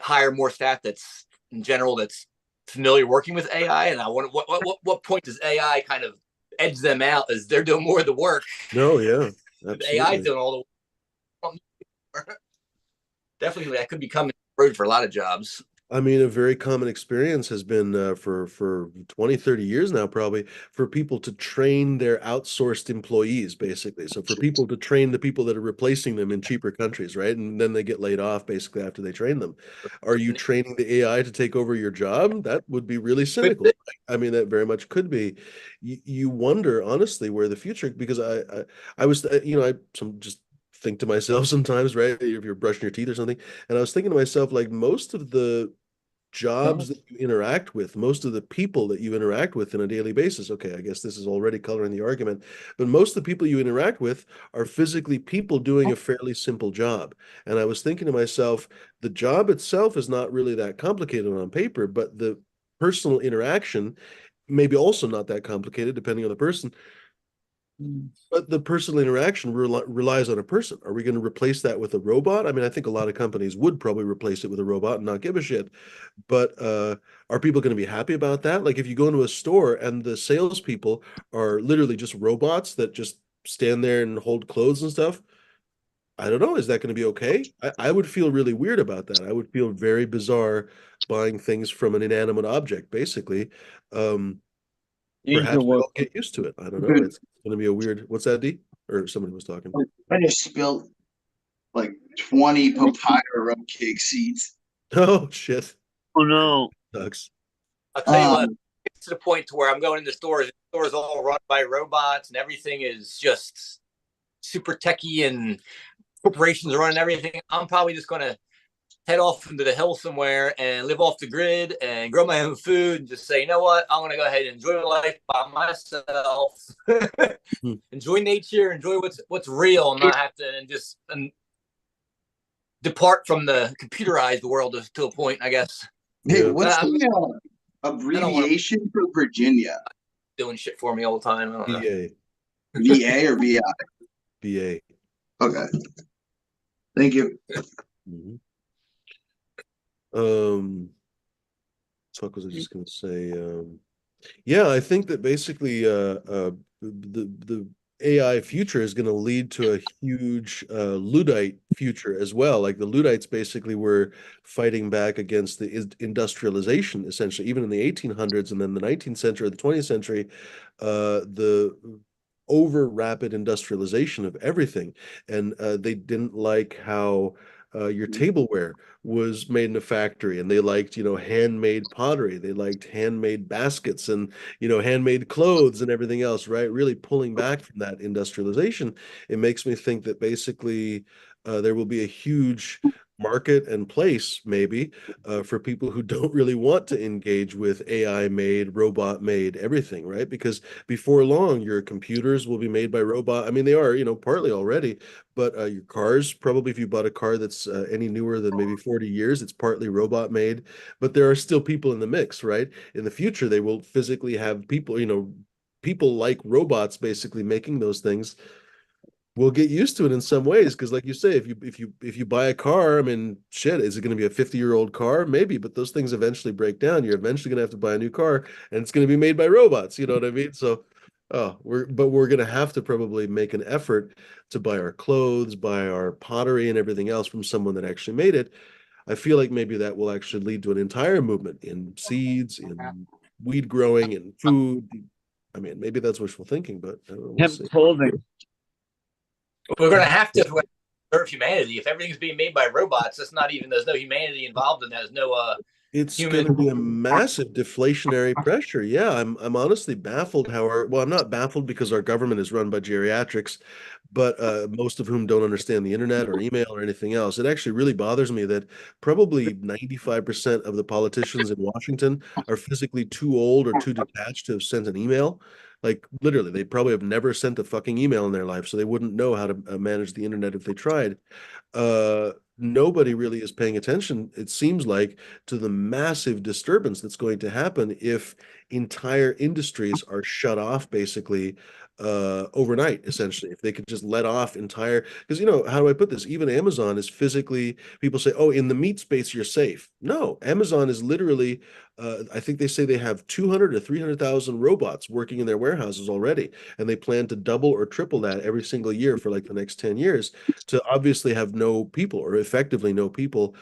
Speaker 3: hire more staff that's in general that's familiar working with AI. And I wonder what point does AI kind of edge them out as they're doing more of the work?
Speaker 1: No, yeah,
Speaker 3: AI
Speaker 1: absolutely.
Speaker 3: doing all the work. Definitely, that could become a road for a lot of jobs.
Speaker 1: I mean, a very common experience has been for 20, 30 years now, probably, for people to train their outsourced employees, basically. So for people to train the people that are replacing them in cheaper countries, right? And then they get laid off basically after they train them. Are you training the AI to take over your job? That would be really cynical. Right? I mean, that very much could be. You wonder, honestly, where the future, because I was, just think to myself sometimes, right? If you're brushing your teeth or something, and I was thinking to myself, like most of the jobs that you interact with, most of the people that you interact with on a daily basis. Okay, I guess this is already coloring the argument, but most of the people you interact with are physically people doing a fairly simple job. And I was thinking to myself, the job itself is not really that complicated on paper, but the personal interaction maybe also not that complicated depending on the person. But the personal interaction relies on a person. Are we going to replace that with a robot? I mean, I think a lot of companies would probably replace it with a robot and not give a shit. But are people going to be happy about that? Like if you go into a store and the salespeople are literally just robots that just stand there and hold clothes and stuff, I don't know. Is that going to be okay? I would feel really weird about that. I would feel very bizarre buying things from an inanimate object, basically. Um, Perhaps we all get used to it. I don't know. It's going to be a weird. What's that, D? Or somebody was talking.
Speaker 4: I just spilled like 20 papaya rum cake seeds.
Speaker 1: Oh shit!
Speaker 2: Oh no.
Speaker 1: Sucks.
Speaker 3: I'll tell you what, it's to the point to where I'm going into stores. The stores all run by robots, and everything is just super techy, and corporations are running everything. I'm probably just going to head off into the hill somewhere and live off the grid and grow my own food and just say, you know what, I'm going to go ahead and enjoy life by myself. Enjoy nature, enjoy what's real, and not have to and depart from the computerized world to a point, I guess.
Speaker 4: Hey, what's the abbreviation for Virginia?
Speaker 3: Doing shit for me all the time. I don't know.
Speaker 1: VA.
Speaker 4: VA or VI?
Speaker 1: VA.
Speaker 4: Okay. Thank you.
Speaker 1: Mm-hmm. What was I just going to say? Yeah, I think that basically the AI future is going to lead to a huge Luddite future as well. Like the Luddites basically were fighting back against the industrialization, essentially, even in the 1800s and then the 19th century or the 20th century, the over rapid industrialization of everything. And they didn't like how your tableware was made in a factory, and they liked handmade pottery, they liked handmade baskets and handmade clothes and everything else, right? Really pulling back from that industrialization. It makes me think that basically there will be a huge market and place maybe for people who don't really want to engage with AI made, robot made everything, right? Because before long, your computers will be made by robot. I mean, they are, partly already, but your cars, probably if you bought a car that's any newer than maybe 40 years, it's partly robot made, but there are still people in the mix, right? In the future, they will physically have people, people like robots basically making those things. We'll get used to it in some ways because, like you say, if you buy a car, I mean, shit, is it going to be a 50-year-old car? Maybe, but those things eventually break down. You're eventually going to have to buy a new car, and it's going to be made by robots. You know what I mean? So, we're going to have to probably make an effort to buy our clothes, buy our pottery, and everything else from someone that actually made it. I feel like maybe that will actually lead to an entire movement in seeds, in weed growing, and food. I mean, maybe that's wishful thinking, but we'll
Speaker 2: Hemp
Speaker 1: see.
Speaker 2: clothing.
Speaker 3: We're going to have to preserve humanity. If everything's being made by robots, there's no humanity involved in that. There's no
Speaker 1: It's
Speaker 3: human.
Speaker 1: going to be a massive deflationary pressure. Yeah, I'm honestly baffled how well, I'm not baffled because our government is run by geriatrics, but most of whom don't understand the internet or email or anything else. It actually really bothers me that probably 95% of the politicians in Washington are physically too old or too detached to have sent an email. Like literally, they probably have never sent a fucking email in their life, so they wouldn't know how to manage the internet if they tried. Nobody really is paying attention, it seems like, to the massive disturbance that's going to happen if entire industries are shut off basically overnight, essentially. If they could just let off entire, because how do I put this? Even Amazon is physically, people say, oh, in the meat space, you're safe. No, Amazon is literally, I think they say they have 200 or 300,000 robots working in their warehouses already, and they plan to double or triple that every single year for like the next 10 years to obviously have no people or effectively no people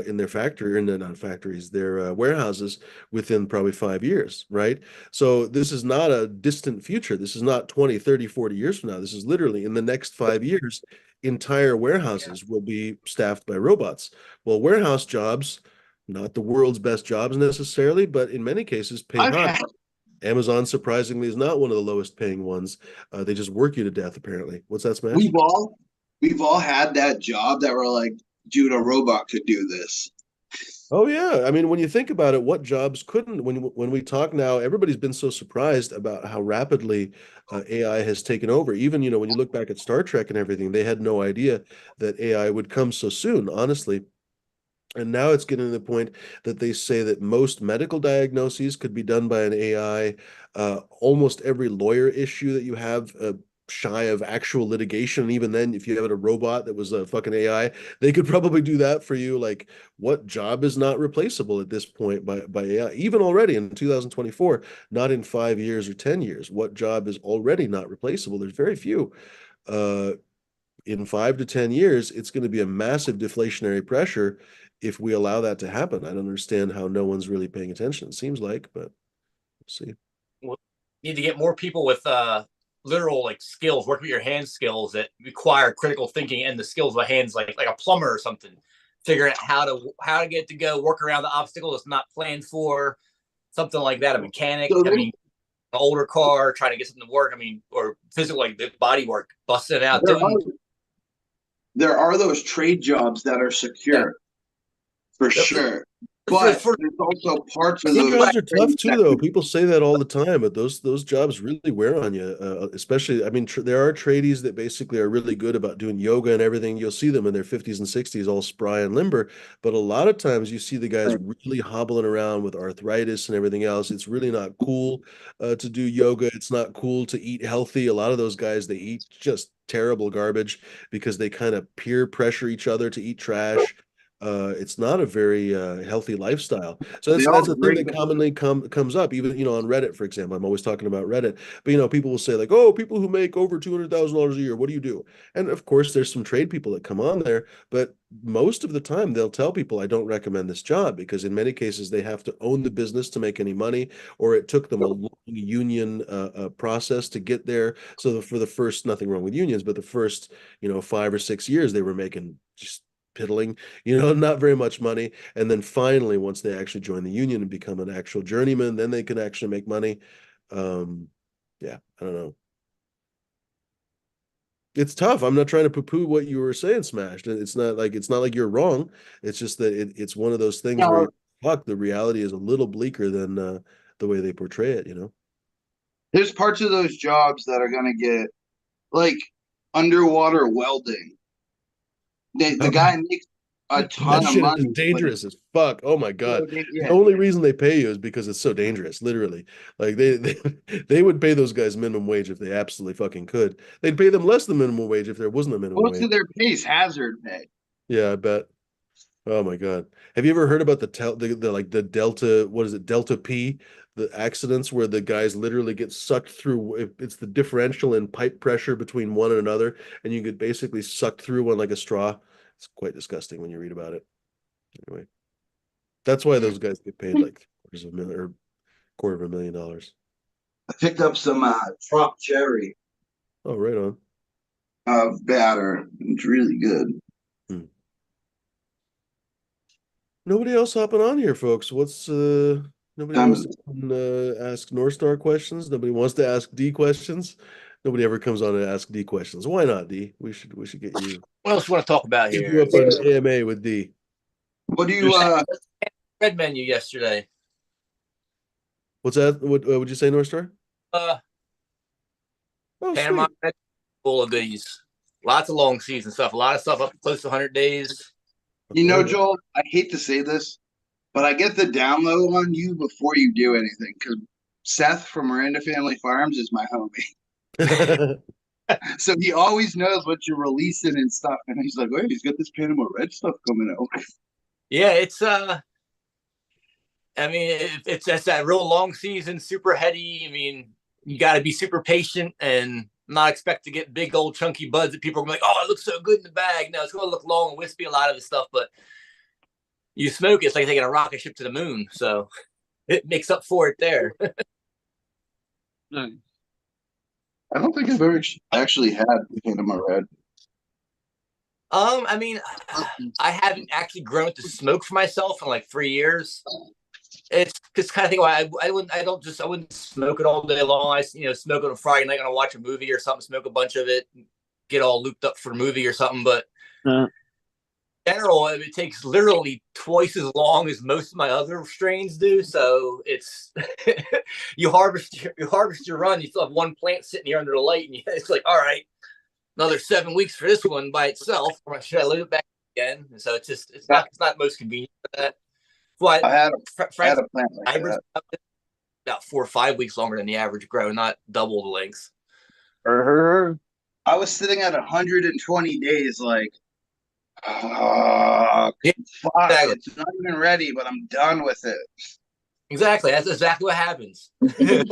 Speaker 1: in their factory, in their not factories, their warehouses within probably 5 years, right? So this is not a distant future. This is not 20, 30, 40 years from now. This is literally in the next 5 years, entire warehouses will be staffed by robots. Well, warehouse jobs, not the world's best jobs necessarily, but in many cases pay
Speaker 4: I've
Speaker 1: high.
Speaker 4: had
Speaker 1: Amazon, surprisingly, is not one of the lowest paying ones. They just work you to death, apparently. What's that, Smash?
Speaker 4: we've all had that job that we're like, dude, a robot could do this.
Speaker 1: Oh yeah, I mean, when you think about it, what jobs couldn't? When we talk now, everybody's been so surprised about how rapidly AI has taken over. Even when you look back at Star Trek and everything, they had no idea that AI would come so soon, honestly. And now it's getting to the point that they say that most medical diagnoses could be done by an AI. Almost every lawyer issue that you have, shy of actual litigation, and even then, if you had a robot that was a fucking AI, they could probably do that for you. Like, what job is not replaceable at this point by AI? Even already in 2024, not in 5 years or 10 years. What job is already not replaceable? There's very few. Uh, in 5 to 10 years, it's going to be a massive deflationary pressure if we allow that to happen. I don't understand how no one's really paying attention. It seems like, but we'll see.
Speaker 3: We need to get more people with literal like skills, work with your hand skills that require critical thinking and the skills of hands, like a plumber or something. Figuring out how to get to go, work around the obstacle that's not planned for, something like that. A mechanic.
Speaker 4: So
Speaker 3: I mean, an older car, trying to get something to work. I mean, or physical like the body work, busting it out,
Speaker 4: there are
Speaker 3: doing.
Speaker 4: there are those trade jobs that are secure for sure, but there's also parts of
Speaker 1: Trade
Speaker 4: those
Speaker 1: jobs are tough
Speaker 4: trades
Speaker 1: too,
Speaker 4: that
Speaker 1: though. People say that all the time, but those jobs really wear on you. Especially, I mean, there are tradies that basically are really good about doing yoga and everything. You'll see them in their 50s and 60s, all spry and limber. But a lot of times, you see the guys really hobbling around with arthritis and everything else. It's really not cool to do yoga. It's not cool to eat healthy. A lot of those guys, they eat just terrible garbage because they kind of peer pressure each other to eat trash. It's not a very healthy lifestyle. So
Speaker 4: they
Speaker 1: that's
Speaker 4: all
Speaker 1: a thing
Speaker 4: bring
Speaker 1: that commonly comes up, even on Reddit, for example. I'm always talking about Reddit, but people will say like, "Oh, people who make over $200,000 a year, what do you do?" And of course, there's some trade people that come on there, but most of the time they'll tell people, "I don't recommend this job," because in many cases they have to own the business to make any money, or it took them a long union process to get there. So for the first, nothing wrong with unions, but the first 5 or 6 years they were making just piddling, not very much money. And then finally, once they actually join the union and become an actual journeyman, then they can actually make money. Yeah, I don't know. It's tough. I'm not trying to poo-poo what you were saying, Smashed. It's not like you're wrong. It's just that it's one of those things where
Speaker 4: No,
Speaker 1: fuck, the reality is a little bleaker than the way they portray it, you know?
Speaker 4: there's parts of those jobs that are gonna get like underwater welding. The guy makes a
Speaker 1: That
Speaker 4: ton of
Speaker 1: shit is
Speaker 4: money, but
Speaker 1: dangerous as fuck. Oh my God. The
Speaker 4: yeah.
Speaker 1: only reason they pay you is because it's so dangerous, literally. Like they would pay those guys minimum wage if they absolutely fucking could. They'd pay them less than minimum wage if there wasn't a minimum
Speaker 4: Most
Speaker 1: wage.
Speaker 4: of their pay is hazard pay.
Speaker 1: Yeah, I bet. Oh my God. Have you ever heard about the like the Delta, what is it, Delta P, the accidents where the guys literally get sucked through it's the differential in pipe pressure between one and another, and you get basically sucked through one like a straw. It's quite disgusting when you read about it. Anyway, that's why those guys get paid like quarters of a million or $250,000.
Speaker 4: I picked up some Trop Cherry
Speaker 1: Oh, right on.
Speaker 4: batter. It's really good.
Speaker 1: Hmm. Nobody else hopping on here, folks. Nobody wants
Speaker 4: Um,
Speaker 1: to ask North Star questions. Nobody wants to ask D questions. Nobody ever comes on to ask D questions. Why not, D? We should get you
Speaker 3: What else you want to talk about
Speaker 1: get you
Speaker 3: here?
Speaker 1: up on AMA with D.
Speaker 4: what do you
Speaker 3: Red menu yesterday.
Speaker 1: What's that? What would you say, North Star?
Speaker 3: Uh,
Speaker 1: Oh,
Speaker 3: Panama
Speaker 1: sweet.
Speaker 3: Red, full of goodies. Lots of long season stuff. A lot of stuff up close to 100 days.
Speaker 4: Joel, I hate to say this, but I get the download on you before you do anything because Seth from Miranda Family Farms is my homie. So he always knows what you're releasing and stuff. And he's like, wait, he's got this Panama Red stuff coming out.
Speaker 3: Yeah, it's I mean, it's that real long season, super heady. I mean, you got to be super patient and not expect to get big old chunky buds that people are gonna be like, oh, it looks so good in the bag. No, it's gonna look long and wispy, a lot of the stuff, but you smoke it, it's like taking a rocket ship to the moon. So it makes up for it there.
Speaker 2: Nice.
Speaker 4: I don't think I've ever actually had Panama Red.
Speaker 3: I mean, I haven't actually grown to smoke for myself in like 3 years. It's just kind of thing why I wouldn't smoke it all day long. I smoke it on Friday night, gonna watch a movie or something, smoke a bunch of it, get all looped up for a movie or something. But
Speaker 2: Uh,
Speaker 3: in general, it takes literally twice as long as most of my other strains do. So it's you harvest your run, you still have one plant sitting here under the light, and it's like, all right, another 7 weeks for this one by itself, or should I load it back again? And so it's not most convenient for that. But
Speaker 4: I had
Speaker 3: frankly,
Speaker 4: a plant like
Speaker 3: hybrids
Speaker 4: that.
Speaker 3: about 4 or 5 weeks longer than the average grow, not double the length.
Speaker 4: I was sitting at 120 days, like, fuck,
Speaker 3: Yeah, exactly.
Speaker 4: it's not even ready, but I'm done with it.
Speaker 3: Exactly. That's exactly what happens. It's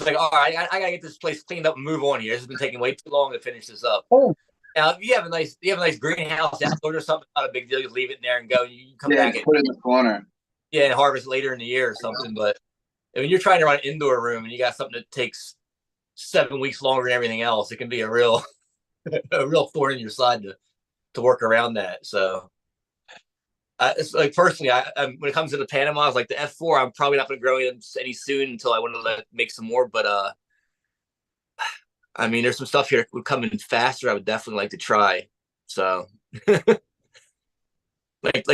Speaker 3: like, all right, I gotta get this place cleaned up and move on here. This has been taking way too long to finish this up.
Speaker 4: Oh.
Speaker 3: Now, if you have a nice greenhouse outdoor or something, not a big deal. Just leave it in there and go. You come
Speaker 4: Yeah,
Speaker 3: back
Speaker 4: put it in the corner.
Speaker 3: and harvest later in the year or something. But when you're trying to run an indoor room and you got something that takes 7 weeks longer than everything else, it can be a real thorn in your side to work around that. So it's like personally, when it comes to the Panama, I was like the F4. I'm probably not going to grow them any soon until I want to make some more. But I mean, there's some stuff here that would come in faster. I would definitely like to try. So like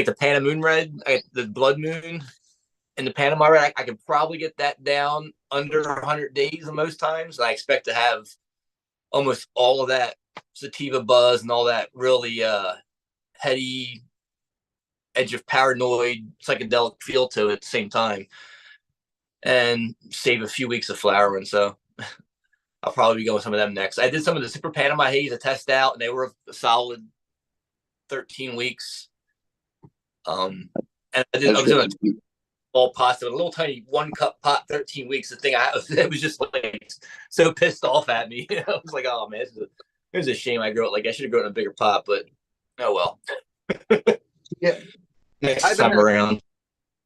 Speaker 3: the Panama Moon Red, the Blood Moon, and the Panama Red, I could probably get that down under 100 days most times. And I expect to have almost all of that sativa buzz and all that really heady, edge of paranoid, psychedelic feel to it at the same time, and save a few weeks of flowering. So I'll probably be going with some of them next. I did some of the Super Panama Haze to test out, and they were a solid 13 weeks. And I was doing a small pot, so a little tiny 1 cup pot, 13 weeks. The thing it was just like so pissed off at me. I was like, oh man, it was a shame I grew it. Like I should have grown in a bigger pot, but oh well.
Speaker 4: Yeah.
Speaker 3: Next time around.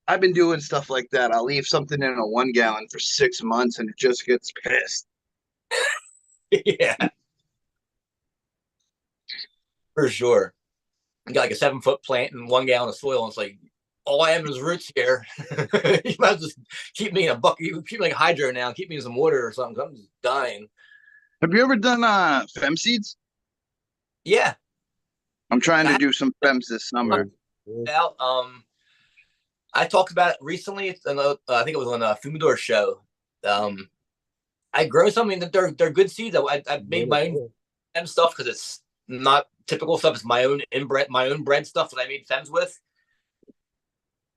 Speaker 4: I've been doing stuff like that. I'll leave something in a 1 gallon for 6 months and it just gets pissed.
Speaker 3: Yeah. For sure. You got like a 7-foot plant and 1 gallon of soil, and it's like all I am is roots here. You might just keep me in a bucket. You keep me like hydro now. Keep me in some water or something. I'm just dying.
Speaker 5: Have you ever done fem seeds?
Speaker 3: Yeah.
Speaker 5: I'm trying to
Speaker 3: I
Speaker 5: do some fems this summer.
Speaker 3: out. I talked about it recently. I think it was on a Fumidor show. I grow something that they're good seeds. I made my own fem stuff because it's not typical stuff. It's my own bread stuff that I made fems with.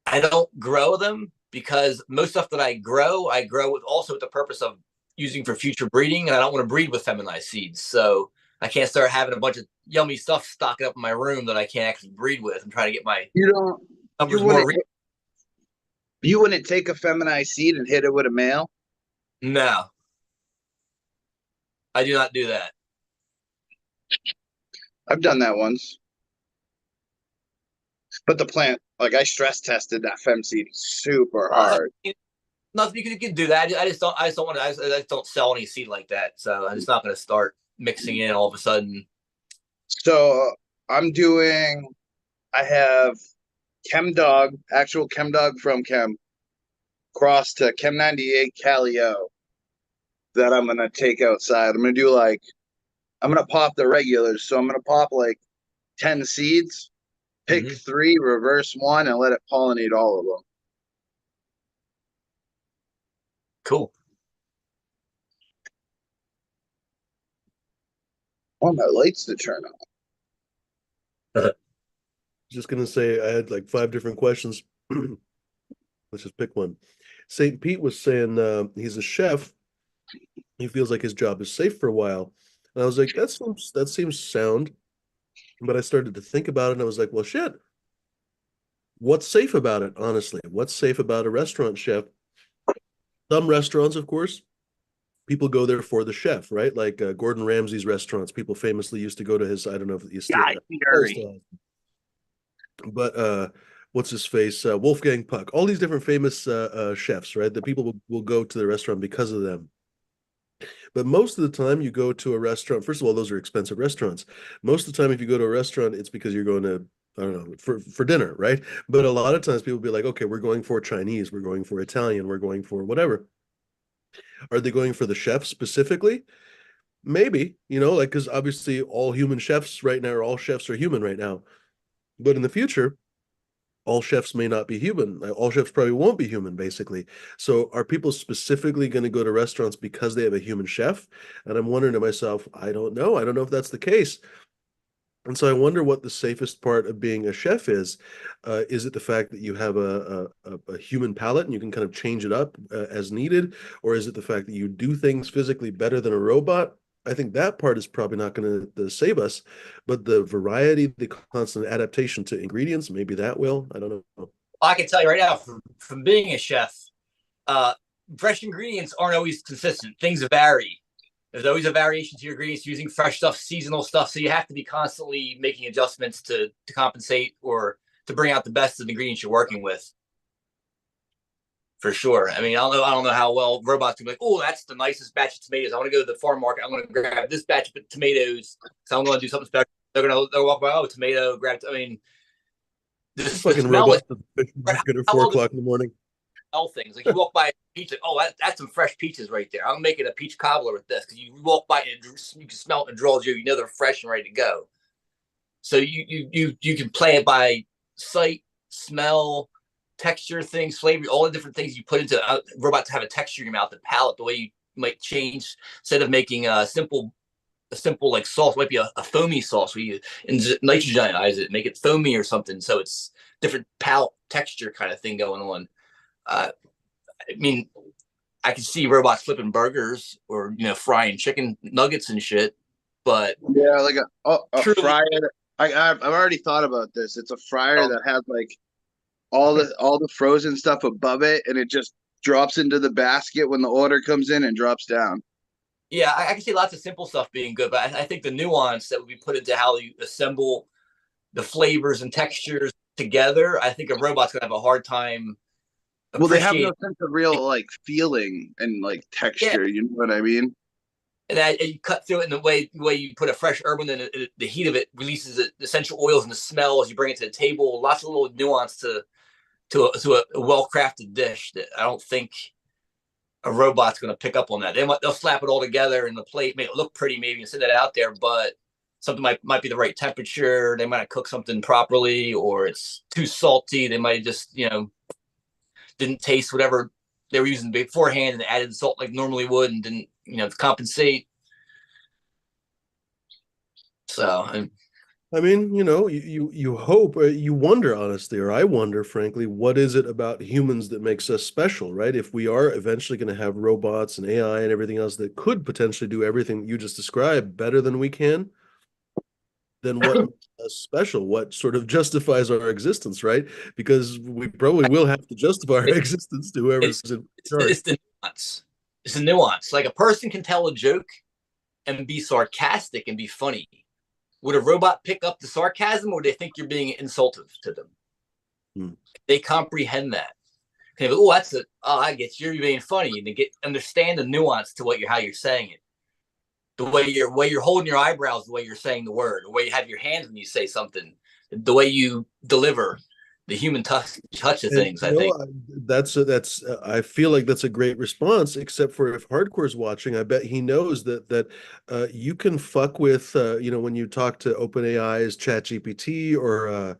Speaker 3: I don't grow them because most stuff that I grow with also with the purpose of using for future breeding, and I don't want to breed with feminized seeds. So I can't start having a bunch of yummy stuff stocking up in my room that I can't actually breed with. I'm trying to get my
Speaker 5: You don't.
Speaker 3: numbers
Speaker 5: You
Speaker 3: more.
Speaker 5: wouldn't. You wouldn't take a feminized seed and hit it with a male.
Speaker 3: No, I do not do that.
Speaker 5: I've done that once. But the plant, like I stress tested that fem seed super hard.
Speaker 3: Nothing you can do that. I just don't. I just don't want to. I just don't sell any seed like that. So I'm just not going to start mixing in all of a sudden.
Speaker 5: So I'm doing. I have Chem Dog, actual Chem Dog from Chem, cross to Chem 98 Calio that I'm gonna take outside. I'm gonna do like I'm gonna pop the regulars. So I'm gonna pop like 10 seeds, pick 3, reverse 1, and let it pollinate all of them.
Speaker 3: Cool.
Speaker 5: I want my lights to turn on.
Speaker 1: Just gonna say I had like 5 different questions. Let's just pick one. St. Pete was saying he's a chef. He feels like his job is safe for a while. And I was like, that seems sound. But I started to think about it and I was like, well, shit. What's safe about it, honestly? What's safe about a restaurant chef? Some restaurants, of course, people go there for the chef, right? Like Gordon Ramsay's restaurants. People famously used to go to his, I don't know if you still, but what's his face? Wolfgang Puck. All these different famous chefs, right? The people will go to the restaurant because of them. But most of the time you go to a restaurant, first of all, those are expensive restaurants. Most of the time, if you go to a restaurant, it's because you're going to, I don't know, for dinner, right? But a lot of times people be like, okay, we're going for Chinese, we're going for Italian, we're going for whatever. Are they going for the chef specifically? Maybe, like, because obviously all human chefs right now, or all chefs are human right now. But in the future, all chefs may not be human. All chefs probably won't be human, basically. So are people specifically going to go to restaurants because they have a human chef? And I'm wondering to myself, I don't know. I don't know if that's the case. And so I wonder what the safest part of being a chef is. Is it the fact that you have a human palate and you can kind of change it up as needed? Or is it the fact that you do things physically better than a robot? I think that part is probably not going to save us, but the variety, the constant adaptation to ingredients, maybe that will. I don't know.
Speaker 3: I can tell you right now, from being a chef, fresh ingredients aren't always consistent. Things vary. There's always a variation to your ingredients, using fresh stuff, seasonal stuff. So you have to be constantly making adjustments to compensate or to bring out the best of the ingredients you're working with. For sure. I mean, I don't know how well robots can be like, oh, that's the nicest batch of tomatoes. I want to go to the farm market. I'm going to grab this batch of tomatoes. So I'm going to do something special. They'll walk by, oh, tomato, grab. I mean, the
Speaker 1: fucking
Speaker 3: smell
Speaker 1: robot at the market at 4 o'clock in the morning.
Speaker 3: Smell things like you walk by a peach, like, oh, that's some fresh peaches right there. I'm making a peach cobbler with this because you walk by and you can smell it and draws you. You know they're fresh and ready to go. So you can play it by sight, smell, texture, things, flavor, all the different things you put into a robot to have a texture in your mouth, the palate, the way you might change. Instead of making a simple like sauce, might be a foamy sauce where you nitrogenize it, make it foamy or something. So it's different palate texture kind of thing going on. I mean, I can see robots flipping burgers or frying chicken nuggets and shit, but
Speaker 5: yeah, like a fryer. I've already thought about this. It's a fryer that has like all the frozen stuff above it, and it just drops into the basket when the order comes in and drops down.
Speaker 3: Yeah, I can see lots of simple stuff being good, but I think the nuance that would be put into how you assemble the flavors and textures together, I think a robot's gonna have a hard time.
Speaker 5: Well, they have no sense of real like feeling and like texture. Yeah. You know what I mean?
Speaker 3: And you cut through it in the way you put a fresh herb, and then the heat of it releases the essential oils and the smell as you bring it to the table. Lots of little nuance to a well-crafted dish that I don't think a robot's going to pick up on that. They'll slap it all together in the plate, make it look pretty, maybe, and send that out there, but something might be the right temperature. They might not cook something properly, or it's too salty. They might just, didn't taste whatever they were using beforehand and added salt like normally would and didn't, compensate. So,
Speaker 1: I mean, you hope, you wonder, honestly, or I wonder, frankly, what is it about humans that makes us special, right? If we are eventually going to have robots and AI and everything else that could potentially do everything you just described better than we can, then what makes us special? What sort of justifies our existence, right? Because we probably will have to justify our existence to whoever's in charge.
Speaker 3: it's the nuance. It's the nuance. Like, a person can tell a joke and be sarcastic and be funny. Would a robot pick up the sarcasm, or do they think you're being insultive to them? They comprehend that. I get you. You're being funny, and they understand the nuance to how you're saying it. The way you're holding your eyebrows, the way you're saying the word, the way you have your hands when you say something, the way you deliver, the human touch of things. I think
Speaker 1: I feel like that's a great response, except for if Hardcore's watching, I bet he knows that you can fuck with when you talk to OpenAI's ChatGPT or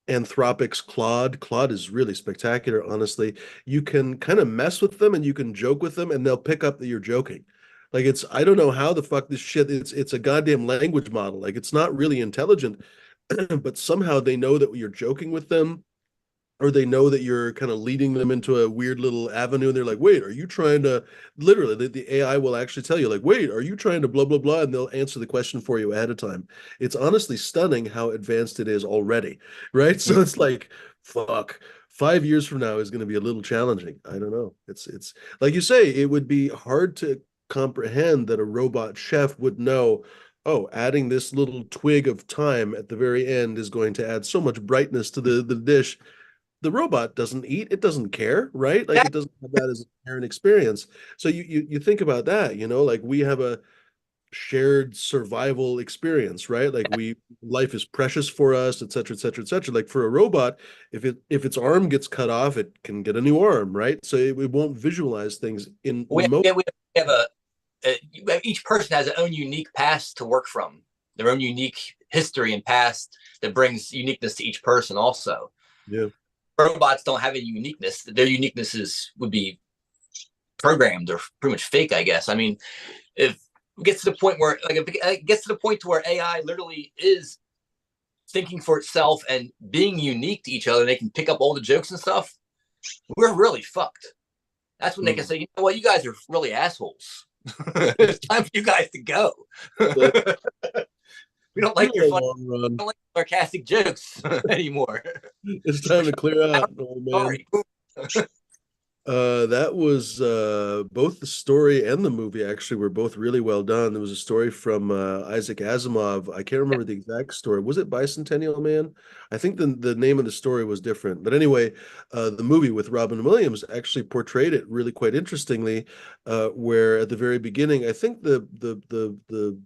Speaker 1: Anthropic's Claude. Claude is really spectacular, honestly. You can kind of mess with them and you can joke with them and they'll pick up that you're joking. Like, I don't know how the fuck this shit, it's a goddamn language model. Like, it's not really intelligent, but somehow they know that you're joking with them, or they know that you're kind of leading them into a weird little avenue, and they're like, wait, are you trying to, literally the AI will actually tell you, like, wait, are you trying to blah blah blah, and they'll answer the question for you ahead of time. It's honestly stunning how advanced it is already, right? So it's like, fuck, 5 years from now is going to be a little challenging. I don't know. It's like you say, it would be hard to comprehend that a robot chef would know, oh, adding this little twig of thyme at the very end is going to add so much brightness to the dish. The robot doesn't eat, it doesn't care, right? Like, it doesn't have that as a parent experience. So you think about that, like, we have a shared survival experience, right? Like, life is precious for us, et cetera, et cetera, et cetera. Like, for a robot, if its arm gets cut off, it can get a new arm, right? So it won't visualize things in remote.
Speaker 3: we have each person has their own unique past to work from, their own unique history and past that brings uniqueness to each person also.
Speaker 1: Yeah.
Speaker 3: Robots don't have any uniqueness. Their uniquenesses would be programmed or pretty much fake, I guess. I mean, if it gets to the point where, like, if it gets to the point to where AI literally is thinking for itself and being unique to each other, they can pick up all the jokes and stuff, we're really fucked. That's when they can say, you know what, you guys are really assholes. It's time for you guys to go. We don't like your fun, we don't like sarcastic jokes anymore.
Speaker 1: It's time to clear out, old man.
Speaker 3: Sorry.
Speaker 1: That was both the story and the movie actually were both really well done. There was a story from Isaac Asimov. I can't remember the exact story. Was it Bicentennial Man? I think the name of the story was different. But anyway, the movie with Robin Williams actually portrayed it really quite interestingly, where at the very beginning, I think the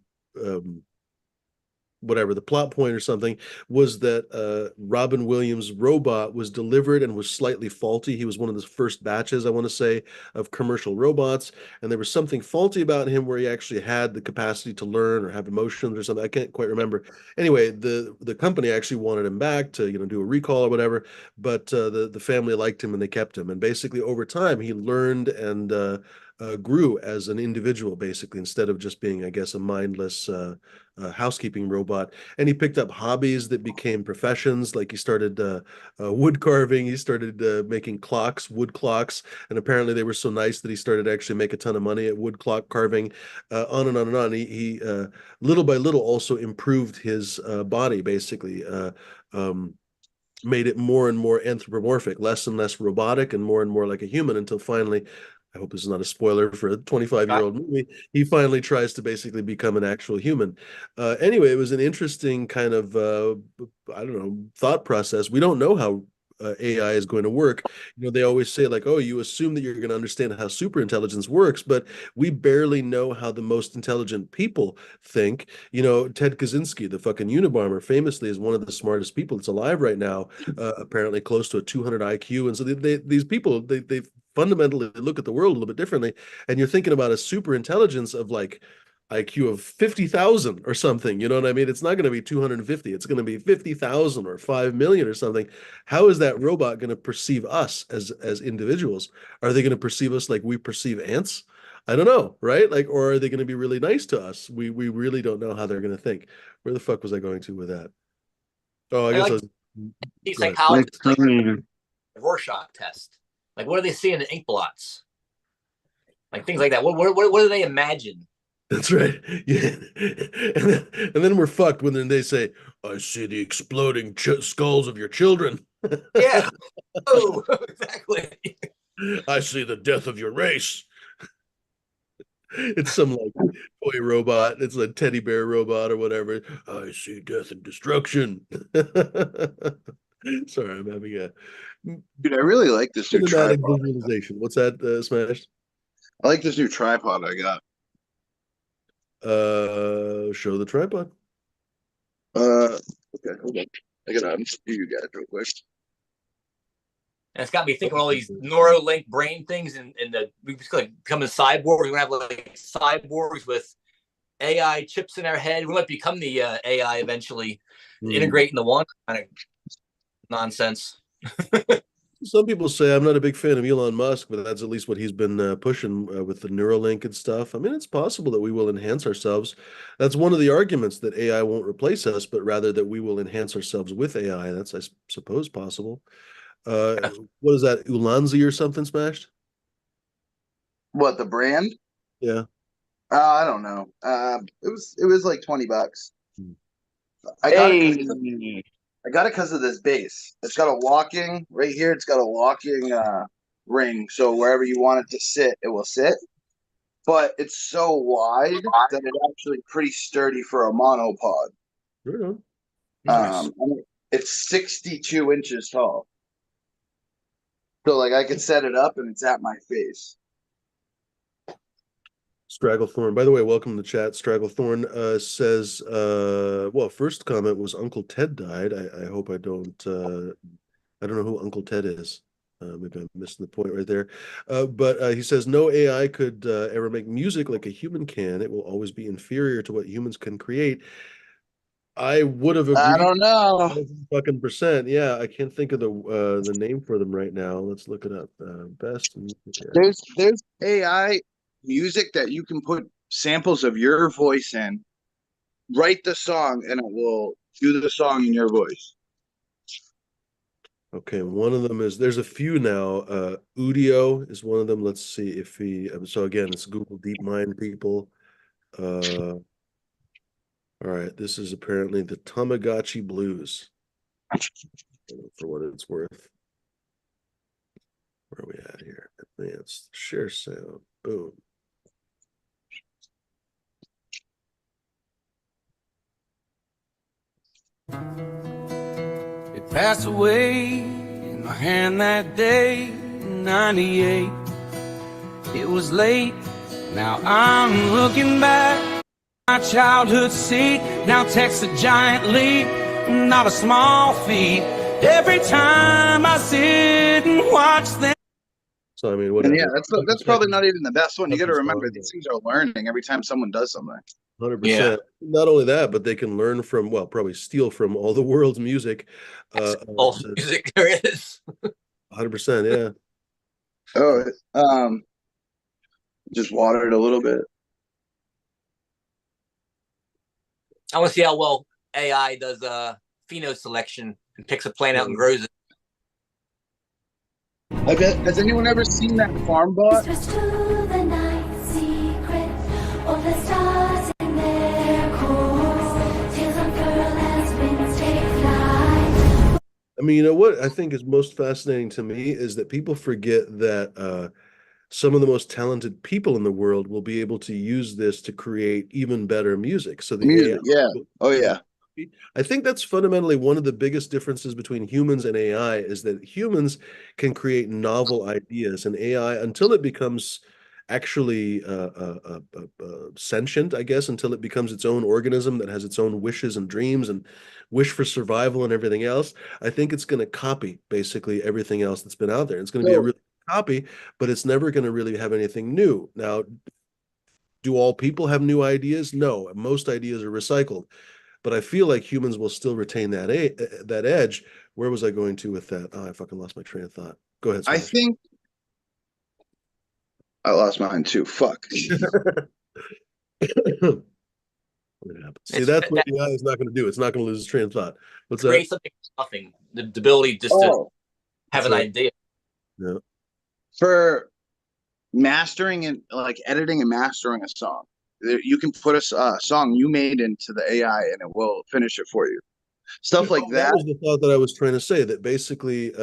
Speaker 1: whatever the plot point or something was that Robin Williams' robot was delivered and was slightly faulty. He was one of the first batches, I want to say, of commercial robots, and there was something faulty about him where he actually had the capacity to learn or have emotions or something. I can't quite remember. Anyway, the company actually wanted him back to do a recall or whatever, but the family liked him and they kept him. And basically over time he learned and grew as an individual, basically, instead of just being, I guess, a mindless housekeeping robot. And he picked up hobbies that became professions. Like, he started wood carving. He started making clocks, wood clocks, and apparently they were so nice that he started actually make a ton of money at wood clock carving. On and on and on. He little by little also improved his body, basically. Made it more and more anthropomorphic, less and less robotic, and more like a human, until finally, I hope this is not a spoiler for a 25-year-old movie, he finally tries to basically become an actual human. Anyway, it was an interesting kind of, I don't know, thought process. We don't know how AI is going to work. They always say, like, oh, you assume that you're going to understand how super intelligence works, but we barely know how the most intelligent people think. Ted Kaczynski, the fucking Unabomber, famously is one of the smartest people that's alive right now, apparently close to a 200 IQ. And so these people, they fundamentally look at the world a little bit differently. And you're thinking about a super intelligence of like IQ of 50,000 or something. You know what I mean? It's not going to be 250. It's going to be 50,000 or 5 million or something. How is that robot going to perceive us as individuals? Are they going to perceive us like we perceive ants? I don't know, right? Like, or are they going to be really nice to us? We really don't know how they're going to think. Where the fuck was I going to with that? Oh, I
Speaker 3: I
Speaker 1: guess I
Speaker 3: like
Speaker 1: was.
Speaker 3: the
Speaker 1: Go ahead.
Speaker 2: Like
Speaker 3: psychologists, like
Speaker 2: Terminator.
Speaker 3: the Rorschach test. Like, what do they see in the ink blots? Like things like that. What do they imagine?
Speaker 1: That's right. Yeah. And then we're fucked when then they say, I see the exploding skulls of your children.
Speaker 3: Yeah. Oh, exactly.
Speaker 1: I see the death of your race. It's some like toy robot. It's a teddy bear robot or whatever. I see death and destruction. Sorry, I'm having a
Speaker 5: Dude, I really like this new
Speaker 1: cinematic
Speaker 5: tripod.
Speaker 1: visualization. What's that, Smash?
Speaker 5: I like this new tripod I got.
Speaker 1: Show the tripod.
Speaker 5: Okay, hold on. I gotta unscrew you guys real quick.
Speaker 3: And it's got me thinking all these Neuralink brain things, and we just like becoming cyborgs. We're gonna have like cyborgs with AI chips in their head. We might become the AI eventually, integrate into one kind of nonsense.
Speaker 1: Some people say I'm not a big fan of Elon Musk, but that's at least what he's been pushing with the Neuralink and stuff. I mean, it's possible that we will enhance ourselves. That's one of the arguments that AI won't replace us, but rather that we will enhance ourselves with AI. That's, I suppose, possible. What is that, Ulanzi or something, Smashed?
Speaker 5: What, the brand?
Speaker 1: Yeah.
Speaker 5: I don't know. It was like $20.
Speaker 1: Hmm.
Speaker 5: I got it.
Speaker 2: Hey,
Speaker 5: I got it because of this base. It's got a locking right here. It's got a locking ring, so wherever you want it to sit, it will sit. But it's so wide that it's actually pretty sturdy for a monopod.
Speaker 1: Right on.
Speaker 3: Nice.
Speaker 5: It's 62 inches tall. So like I could set it up and it's at my face.
Speaker 1: Stragglethorn. By the way, welcome to the chat. Stragglethorn says, well, first comment was Uncle Ted died. I hope I don't know who Uncle Ted is. Maybe I'm missing the point right there. But he says no AI could ever make music like a human can. It will always be inferior to what humans can create. I would have
Speaker 5: I
Speaker 1: agreed
Speaker 5: don't know.
Speaker 1: fucking percent. Yeah, I can't think of the name for them right now. Let's look it up. Best music.
Speaker 5: There's AI music that you can put samples of your voice in, write the song, and it will do the song in your voice.
Speaker 1: Okay, one of them is there's a few now. Udio is one of them. Let's see if he so again, it's Google DeepMind people. All right, this is apparently the Tamagotchi Blues. For what it's worth. Where are we at here? Advanced share sound. Boom.
Speaker 6: It passed away in my hand that day, 98. It was late, now I'm looking back. My childhood seat now takes a giant leap, not a small feat. Every time I sit and watch them.
Speaker 1: So I mean, whatever.
Speaker 5: And yeah, that's probably not even the best one. You got to remember these things are learning every time someone does something.
Speaker 1: 100%.
Speaker 3: Yeah.
Speaker 1: Not only that, but they can learn from, well, probably steal from all the world's music.
Speaker 3: All music there is.
Speaker 1: 100%, yeah.
Speaker 5: Oh, just water it a little bit.
Speaker 3: I want to see how well AI does pheno selection and picks a plant out and grows it.
Speaker 5: Has anyone ever seen that farm bot?
Speaker 7: Whispers to the night secret of the stars in their course. Tears unfurl as winds take flight.
Speaker 1: I mean, you know what I think is most fascinating to me is that people forget that some of the most talented people in the world will be able to use this to create even better music. So the
Speaker 5: Music,
Speaker 1: AI,
Speaker 5: yeah. Oh yeah.
Speaker 1: I think that's fundamentally one of the biggest differences between humans and AI is that humans can create novel ideas, and AI, until it becomes actually sentient, I guess, until it becomes its own organism that has its own wishes and dreams and wish for survival and everything else, I think it's going to copy basically everything else that's been out there. It's going to be a
Speaker 5: So-
Speaker 1: really copy, but it's never going to really have anything new. Now, do all people have new ideas? No, most ideas are recycled, but I feel like humans will still retain that edge. Where was I going to with that? Oh, I fucking lost my train of thought. Go ahead,
Speaker 5: I
Speaker 1: Smash.
Speaker 5: think I lost mine too. Fuck.
Speaker 1: See, that's what the AI is not going to do. It's not going to lose its train of thought. What's that?
Speaker 3: Create something from nothing. The ability just to
Speaker 5: Oh,
Speaker 3: have
Speaker 1: That's
Speaker 3: an
Speaker 1: right.
Speaker 3: idea.
Speaker 1: Yeah.
Speaker 5: for mastering and like editing and mastering a song, you can put a song you made into the AI and it will finish it for you. Stuff like
Speaker 1: That
Speaker 5: that.
Speaker 1: was the thought that I was trying to say, that basically,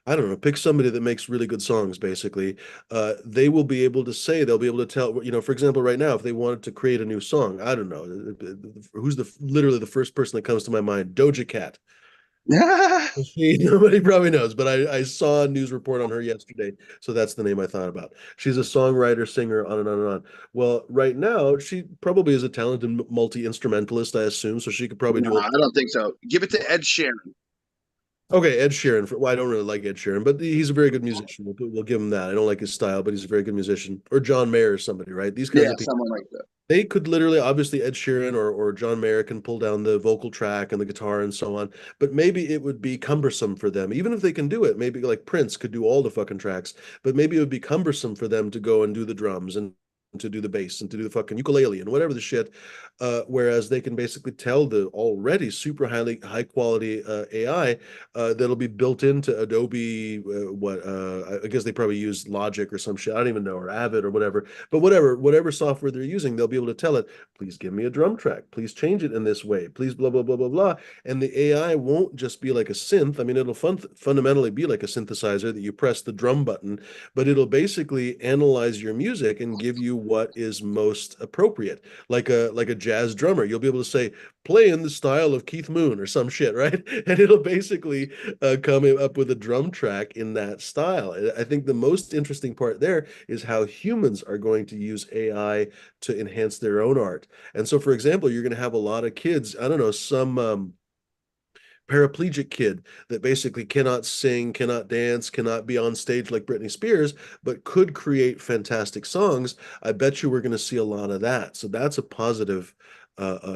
Speaker 1: I don't know, pick somebody that makes really good songs, basically. They will be able to say, they'll be able to tell, for example, right now, if they wanted to create a new song, I don't know, who's literally the first person that comes to my mind? Doja Cat. Nobody probably knows, but I saw a news report on her yesterday, so that's the name I thought about. She's a songwriter, singer, on and on and on. Well, right now, she probably is a talented multi-instrumentalist, I assume, so she could probably
Speaker 5: No,
Speaker 1: do
Speaker 5: I don't think so. Give it to Ed Sheeran.
Speaker 1: Okay, Ed Sheeran. Well, I don't really like Ed Sheeran, but he's a very good musician. We'll give him that. I don't like his style, but he's a very good musician. Or John Mayer or somebody, right? These kinds
Speaker 5: Yeah,
Speaker 1: of people.
Speaker 5: someone like that.
Speaker 1: They could literally, obviously, Ed Sheeran or John Mayer can pull down the vocal track and the guitar and so on. But maybe it would be cumbersome for them, even if they can do it. Maybe like Prince could do all the fucking tracks, but maybe it would be cumbersome for them to go and do the drums and to do the bass and to do the fucking ukulele and whatever the shit. Whereas they can basically tell the already super high quality AI that'll be built into Adobe. I guess they probably use Logic or some shit. I don't even know, or Avid or whatever. But whatever software they're using, they'll be able to tell it, please give me a drum track. Please change it in this way. Please blah blah blah blah blah. And the AI won't just be like a synth. I mean, it'll fundamentally be like a synthesizer that you press the drum button, but it'll basically analyze your music and give you what is most appropriate, like a jazz drummer. You'll be able to say, play in the style of Keith Moon or some shit, right? And it'll basically come up with a drum track in that style. I think the most interesting part there is how humans are going to use AI to enhance their own art. And so, for example, you're going to have a lot of kids, I don't know, some paraplegic kid that basically cannot sing, cannot dance, cannot be on stage like Britney Spears, but could create fantastic songs. I bet you we're going to see a lot of that. So that's a positive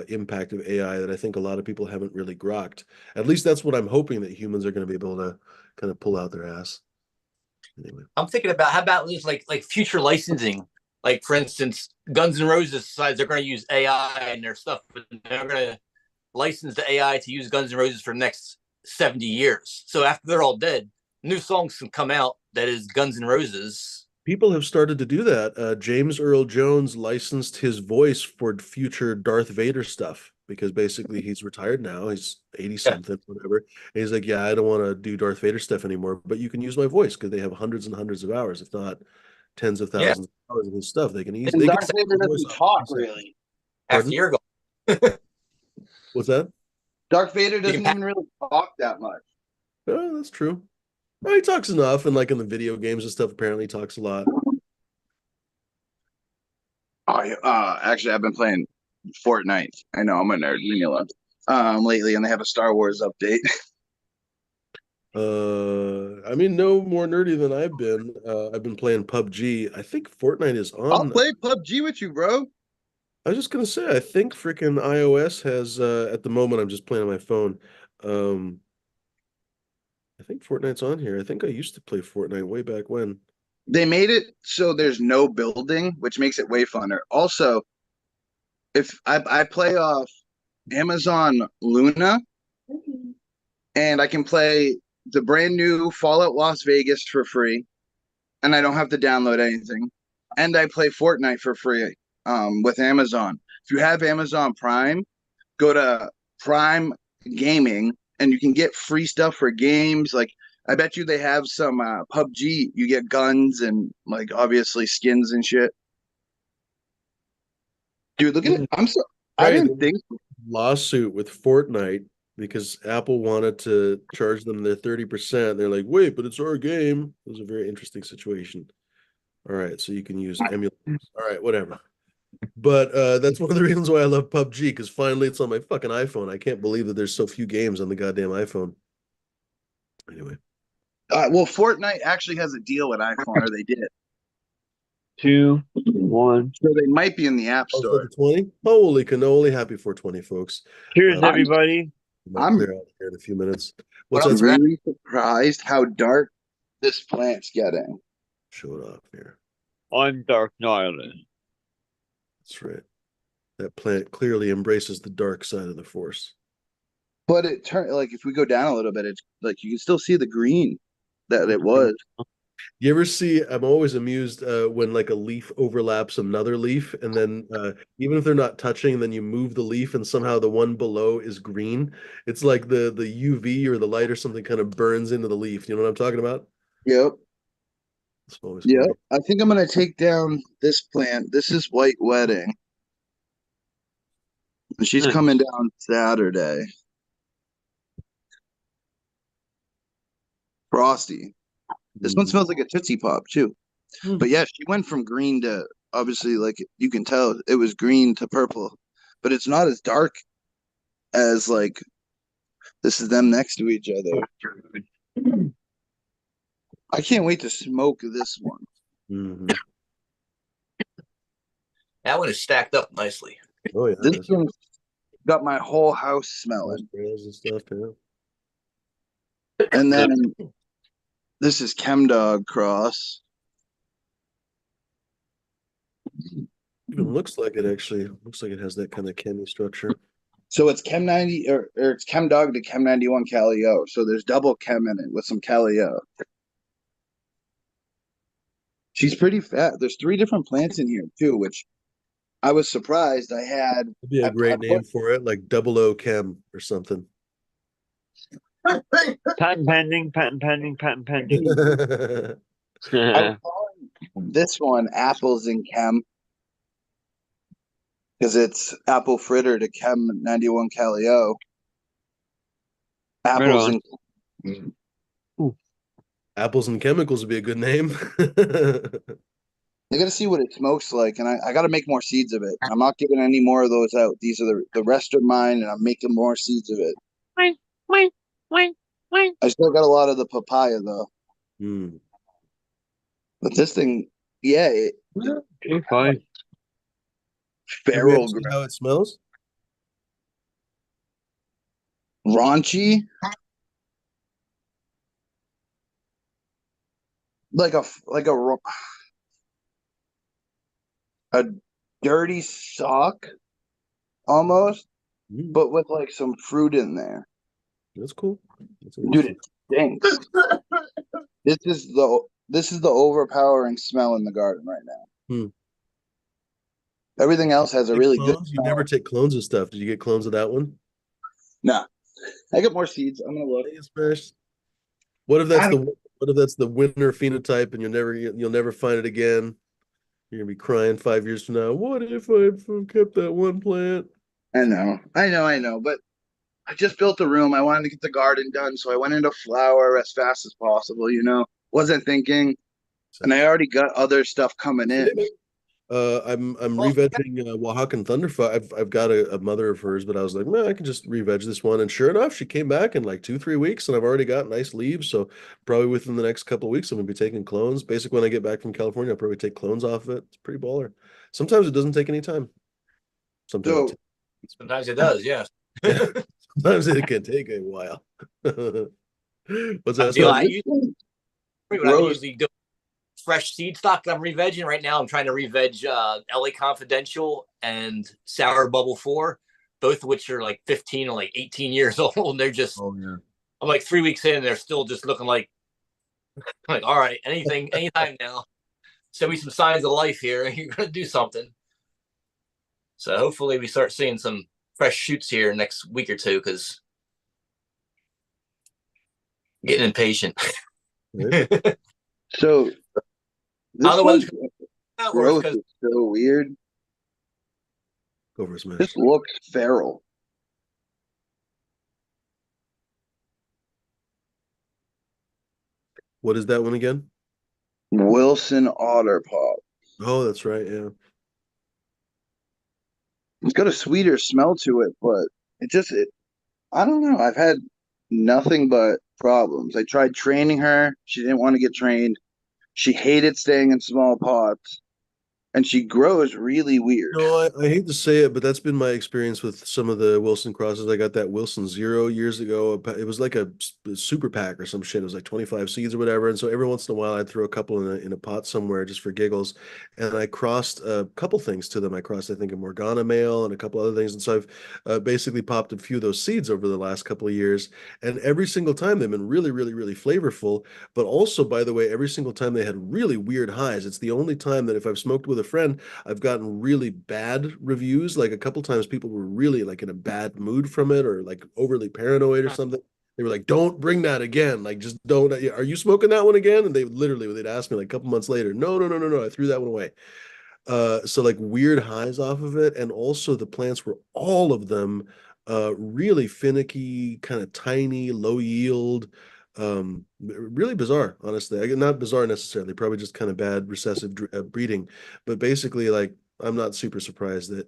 Speaker 1: impact of AI that I think a lot of people haven't really grokked. At least that's what I'm hoping, that humans are going to be able to kind of pull out their ass. Anyway.
Speaker 3: I'm thinking about how about just like future licensing. Like for instance, Guns N' Roses decides they're going to use AI in their stuff, but they're going to license the AI to use Guns N' Roses for the next 70 years. So after they're all dead, new songs can come out that is Guns N' Roses.
Speaker 1: People have started to do that. James Earl Jones licensed his voice for future Darth Vader stuff because basically he's retired now. He's 80 something, whatever. And he's like, yeah, I don't want to do Darth Vader stuff anymore, but you can use my voice because they have hundreds and hundreds of hours, if not tens of thousands of hours of his stuff. They can easily.
Speaker 5: And
Speaker 1: They
Speaker 5: Darth
Speaker 1: can
Speaker 5: Vader doesn't talk really.
Speaker 3: After you're gone.
Speaker 1: What's that?
Speaker 5: Darth Vader doesn't even really talk that much.
Speaker 1: Oh, that's true. Well, he talks enough, and like in the video games and stuff, apparently he talks a lot.
Speaker 5: Oh, yeah. Actually, I've been playing Fortnite. I know I'm a nerd, Manila. Lately, and they have a Star Wars update.
Speaker 1: I mean, no more nerdy than I've been. I've been playing PUBG. I think Fortnite is
Speaker 5: I'll
Speaker 1: on.
Speaker 5: play PUBG with you, bro.
Speaker 1: I was just gonna say, I think freaking iOS has at the moment I'm just playing on my phone. Um I think Fortnite's on here. I think I used to play Fortnite way back when.
Speaker 5: They made it so there's no building, which makes it way funner. Also, if I play off Amazon Luna, and I can play the brand new Fallout Las Vegas for free, and I don't have to download anything. And I play Fortnite for free with Amazon. If you have Amazon Prime, go to Prime Gaming, and you can get free stuff for games. Like I bet you they have some PUBG. You get guns and like obviously skins and shit. Dude, look at it. I
Speaker 1: Right,
Speaker 5: didn't think.
Speaker 1: lawsuit with Fortnite because Apple wanted to charge them their 30%. They're like, wait, but it's our game. It was a very interesting situation. All right, so you can use emulators. All right, whatever. But that's one of the reasons why I love PUBG, because finally it's on my fucking iPhone. I can't believe that there's so few games on the goddamn iPhone. Anyway.
Speaker 5: Well, Fortnite actually has a deal with iPhone, or they did.
Speaker 2: 2, 1.
Speaker 5: So they might be in the App
Speaker 1: Oh,
Speaker 5: Store.
Speaker 1: 420? Holy cannoli. Happy 420, folks.
Speaker 2: Cheers,
Speaker 1: Uh,
Speaker 2: everybody.
Speaker 1: might
Speaker 5: I'm
Speaker 1: clear out here in a few minutes. What's
Speaker 3: What
Speaker 1: that?
Speaker 3: else?
Speaker 5: really surprised how dark this plant's getting.
Speaker 1: Show it off here.
Speaker 2: I'm Dark Nihilist.
Speaker 1: That's right. That plant clearly embraces the dark side of the force.
Speaker 5: But it turned like if we go down a little bit, it's like you can still see the green that it was.
Speaker 1: You ever see, I'm always amused when like a leaf overlaps another leaf, and then even if they're not touching, then you move the leaf and somehow the one below is green. It's like the UV or the light or something kind of burns into the leaf. You know what I'm talking about?
Speaker 5: Yep.
Speaker 1: It's always
Speaker 5: Yep.
Speaker 1: funny.
Speaker 5: I think I'm gonna take down this plant. This is White Wedding. And she's
Speaker 2: Nice.
Speaker 5: coming down Saturday. Frosty. This one smells like a Tootsie Pop too.
Speaker 1: Mm.
Speaker 5: But yeah, she went from green to obviously like you can tell it was green to purple, but it's not as dark as like this is them next to each other. I can't wait to smoke this one.
Speaker 1: Mhm.
Speaker 3: That one is stacked up nicely.
Speaker 1: Oh yeah,
Speaker 5: This
Speaker 1: that's
Speaker 5: one got my whole house smelling.
Speaker 1: sprays and stuff. Yeah.
Speaker 5: And then this is Chemdog Cross.
Speaker 1: Even looks like it actually. Looks like it has that kind of chemi structure.
Speaker 5: So it's Chem 90 or it's Chemdog to Chem 91 Calio. So there's double Chem in it with some Calio. She's pretty fat. There's 3 different plants in here too, which I was surprised I had.
Speaker 1: It'd be a
Speaker 5: I
Speaker 1: great name
Speaker 5: put-
Speaker 1: for it, like Double O Chem or something.
Speaker 2: Patent pending, patent pending, patent pending.
Speaker 5: I was calling this one apples in Chem because it's apple fritter to Chem 91 Calio. Apples
Speaker 2: on.
Speaker 5: and
Speaker 1: Apples and Chemicals would be a good name.
Speaker 5: I got to see what it smokes like, and I got to make more seeds of it. I'm not giving any more of those out. These are the rest are mine, and I'm making more seeds of it. I still got a lot of the papaya though,
Speaker 1: Mm.
Speaker 5: but this thing, yeah,
Speaker 2: You're fine.
Speaker 1: Have you
Speaker 5: feral,
Speaker 1: ever seen how it smells?
Speaker 5: raunchy, like a dirty sock almost,
Speaker 1: Mm.
Speaker 5: but with like some fruit in there.
Speaker 1: That's cool. That's
Speaker 5: Dude, it stinks. This is the overpowering smell in the garden right now.
Speaker 1: Hmm.
Speaker 5: Everything else has a
Speaker 1: Take
Speaker 5: really good
Speaker 1: clones? You
Speaker 5: smell.
Speaker 1: never take clones of stuff. Did you get clones of that one?
Speaker 5: Nah, I got more seeds. I'm gonna look.
Speaker 1: Hey, Smash. What if that's the winter phenotype and you'll never find it again? You're gonna be crying 5 years from now. What if I kept that one plant?
Speaker 5: I know. But I just built a room. I wanted to get the garden done, so I went into flower as fast as possible. Wasn't thinking, and I already got other stuff coming in.
Speaker 1: I'm re-vegging Oaxacan Thunderfuck. I've got a mother of hers, but I was like, man, I can just re-veg this one. And sure enough, she came back in like 2-3 weeks, and I've already got nice leaves. So probably within the next couple of weeks, I'm gonna be taking clones. Basically, when I get back from California, I'll probably take clones off of it. It's pretty baller. Sometimes it doesn't take any time. Sometimes
Speaker 5: So
Speaker 3: Sometimes it does, yes.
Speaker 1: sometimes it can take a while. What's that?
Speaker 3: You know,
Speaker 1: Smash?
Speaker 3: I usually do fresh seed stock that I'm re-vegging right now. I'm trying to re-veg LA Confidential and Sour Bubble 4, both of which are like 15 or like 18 years old. And they're just,
Speaker 1: Oh yeah.
Speaker 3: I'm like 3 weeks in, and they're still just looking like, all right, anytime now. Show me some signs of life here. You're going to do something. So hopefully we start seeing some fresh shoots here next week or two, because I'm getting impatient.
Speaker 1: Right.
Speaker 5: So
Speaker 3: I
Speaker 5: this
Speaker 3: don't know whether
Speaker 5: one's
Speaker 3: it's
Speaker 5: growth
Speaker 3: because
Speaker 5: is so weird.
Speaker 1: Go for a smash.
Speaker 5: This looks feral.
Speaker 1: What is that one again?
Speaker 5: Wilson Otter Pop.
Speaker 1: Oh, that's right. Yeah.
Speaker 5: It's got a sweeter smell to it, but I don't know. I've had nothing but problems. I tried training her. She didn't want to get trained. She hated staying in small pots, and she grows really weird.
Speaker 1: No, I hate to say it, but that's been my experience with some of the Wilson crosses. I got that Wilson Zero years ago. It was like a super pack or some shit. It was like 25 seeds or whatever. And so every once in a while, I'd throw a couple in a pot somewhere just for giggles. And I crossed a couple things to them. I crossed, I think, a Morgana male and a couple other things. And so I've basically popped a few of those seeds over the last couple of years. And every single time they've been really, really, really flavorful. But also, by the way, every single time they had really weird highs. It's the only time that if I've smoked with a friend, I've gotten really bad reviews. Like a couple times people were really like in a bad mood from it or like overly paranoid or something. They were like, don't bring that again. Like, just don't. Are you smoking that one again? And they'd ask me like a couple months later, no. I threw that one away. So like weird highs off of it. And also the plants were all of them really finicky, kind of tiny, low yield. Really bizarre, honestly. Not bizarre necessarily, probably just kind of bad recessive breeding. But basically, like, I'm not super surprised that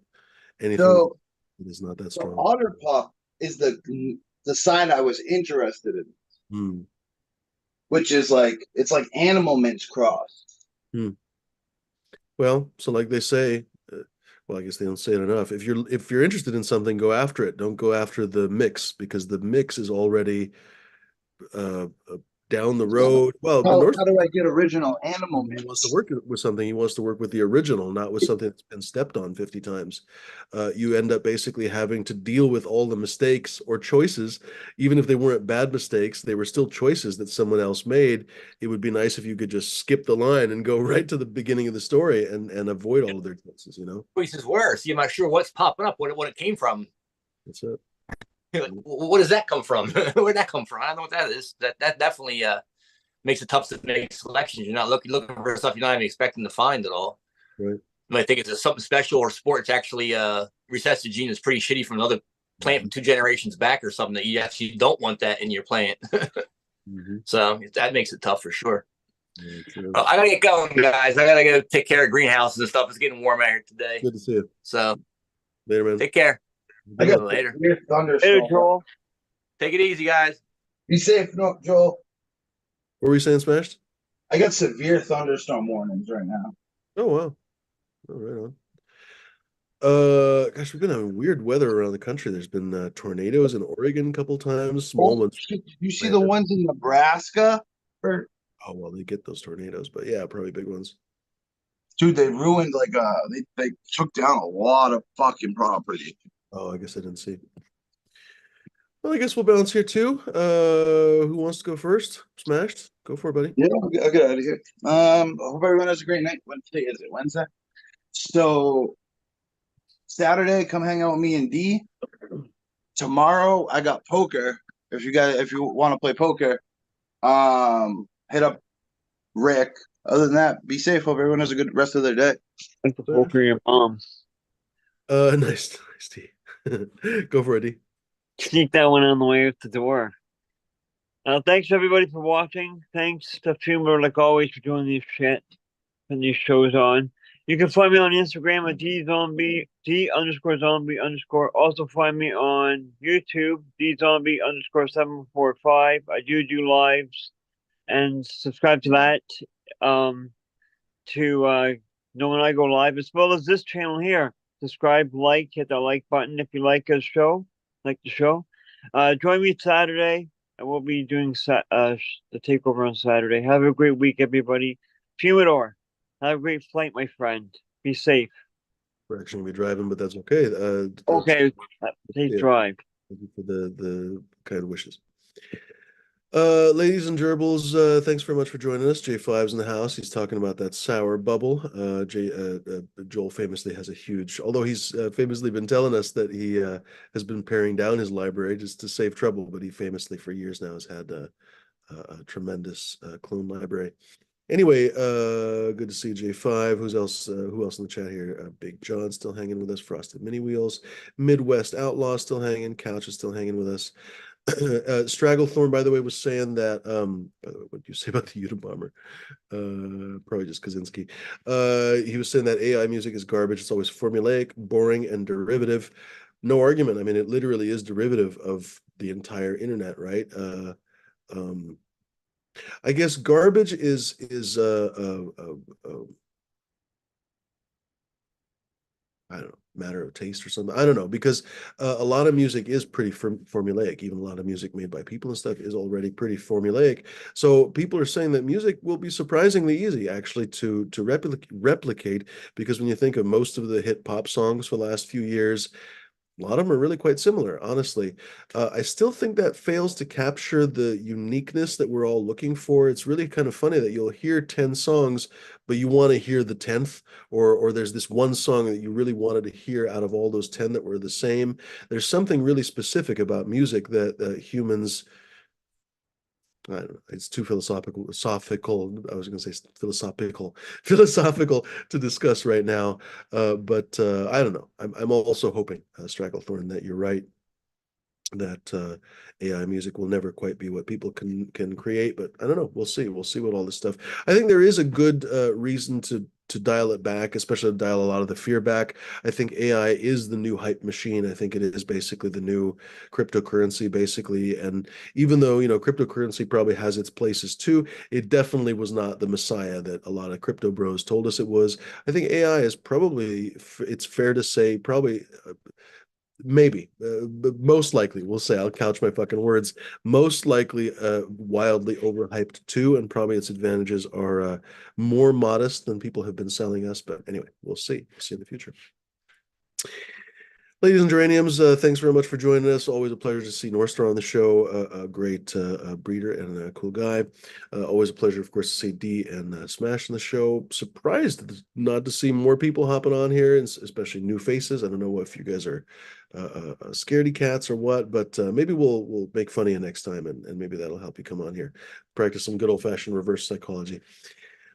Speaker 1: anything
Speaker 5: So
Speaker 1: is not that
Speaker 5: the
Speaker 1: strong.
Speaker 5: otter pup is the sign I was interested in,
Speaker 1: Hmm.
Speaker 5: which is like it's like animal mince cross.
Speaker 1: Well, so like they say, well, I guess they don't say it enough. If you're interested in something, go after it. Don't go after the mix because the mix is already down the road. Well, the North
Speaker 5: How do I get original animal
Speaker 1: he wants to
Speaker 5: mince?
Speaker 1: work with something. He wants to work with the original, not with something that's been stepped on 50 times. You end up basically having to deal with all the mistakes or choices, even if they weren't bad mistakes, they were still choices that someone else made. It would be nice if you could just skip the line and go right to the beginning of the story and avoid all of their choices, you know?
Speaker 3: Choices were. So you're not sure what's popping up, what it came from.
Speaker 1: That's it.
Speaker 3: Like, what does that come from? Where'd that come from? I don't know what that is. That definitely makes it tough to make selections. You're not looking for stuff you're not even expecting to find at all.
Speaker 1: Right.
Speaker 3: You might think it's something special or sport. It's actually recessive gene is pretty shitty from another plant from 2 generations back or something that you actually don't want that in your plant. So that makes it tough for sure. Well, I gotta get going, guys. I gotta go take care of greenhouses and stuff. It's getting warm out here today.
Speaker 1: Good to see you.
Speaker 3: So
Speaker 1: Later, man.
Speaker 3: take care.
Speaker 5: I got
Speaker 3: Later.
Speaker 5: weird
Speaker 2: Hey,
Speaker 5: thunderstorm.
Speaker 2: Joel.
Speaker 3: Take it easy, guys.
Speaker 5: Be safe, no, Joel.
Speaker 1: What were you saying, Smashed?
Speaker 5: I got severe thunderstorm warnings right now.
Speaker 1: Oh, wow. Oh, right on. Gosh, we've been having weird weather around the country. There's been tornadoes in Oregon a couple times, small ones.
Speaker 5: Shit, you see the ones in Nebraska? Or,
Speaker 1: Oh, well, they get those tornadoes, but yeah, probably big ones.
Speaker 5: dude, they ruined like they took down a lot of fucking property.
Speaker 1: Oh, I guess I didn't see. Well, I guess we'll bounce here too. Who wants to go first? Smashed. Go for it, buddy.
Speaker 5: Yeah, I'll get out of here. I hope everyone has a great night. What day is it? Wednesday. So Saturday, come hang out with me and D. Tomorrow I got poker. If you want to play poker, hit up Rick. Other than that, be safe. Hope everyone has a good rest of their day.
Speaker 2: Thanks for your mom.
Speaker 1: Nice, D. Go for it, D.
Speaker 2: Sneak that one on the way out the door. Thanks everybody for watching. Thanks to Fumer, like always, for doing these shit and these shows on. You can find me on Instagram at D_zombie_. Also find me on YouTube, DZombie_745. I do lives and subscribe to that to know when I go live, as well as this channel here. Subscribe, hit the like button if you like the show. Join me Saturday. I will be doing the takeover on Saturday. Have a great week, everybody. Fumador, have a great flight, my friend. Be safe.
Speaker 1: We're actually gonna be driving, but that's okay.
Speaker 2: Okay, safe drive.
Speaker 1: Thank you for the kind wishes. Ladies and gerbils, thanks very much for joining us. J5's in the house. He's talking about that sour bubble. Joel famously has a huge, although he's famously been telling us that he has been paring down his library just to save trouble, but he famously for years now has had a tremendous clone library. Anyway, good to see J5. Who else in the chat here? Big John still hanging with us. Frosted Mini Wheels. Midwest Outlaw still hanging. Couch is still hanging with us. Stragglethorn, by the way, was saying that by the way, what did you say about the Unabomber? Probably just Kaczynski. He was saying that AI music is garbage. It's always formulaic, boring, and derivative. No argument. I mean, it literally is derivative of the entire internet, right? I guess garbage is I don't know, matter of taste or something. I don't know, because a lot of music is pretty formulaic. Even a lot of music made by people and stuff is already pretty formulaic. So people are saying that music will be surprisingly easy actually to replicate, because when you think of most of the hit pop songs for the last few years, a lot of them are really quite similar, honestly. I still think that fails to capture the uniqueness that we're all looking for. It's really kind of funny that you'll hear 10 songs, but you want to hear the 10th, or there's this one song that you really wanted to hear out of all those 10 that were the same. There's something really specific about music that humans, I don't know, it's too philosophical. I was going to say philosophical to discuss right now. But I don't know. I'm also hoping, Stracklethorn, that you're right, that AI music will never quite be what people can create. But I don't know. We'll see. We'll see what all this stuff. I think there is a good reason to dial it back, especially to dial a lot of the fear back. I think AI is the new hype machine. I think it is basically the new cryptocurrency, basically. And even though, cryptocurrency probably has its places too, it definitely was not the messiah that a lot of crypto bros told us it was. I think AI is probably, it's fair to say, probably maybe, but most likely, we'll say, I'll couch my fucking words, most likely wildly overhyped too, and probably its advantages are more modest than people have been selling us. But anyway, we'll see. We'll see in the future. Ladies and geraniums, thanks very much for joining us. Always a pleasure to see Northstar on the show. A great breeder and a cool guy. Always a pleasure, of course, to see D and Smash on the show. Surprised not to see more people hopping on here, and especially new faces. I don't know if you guys are scaredy cats or what, but maybe we'll make fun of you next time, and maybe that'll help you come on here. Practice some good old-fashioned reverse psychology.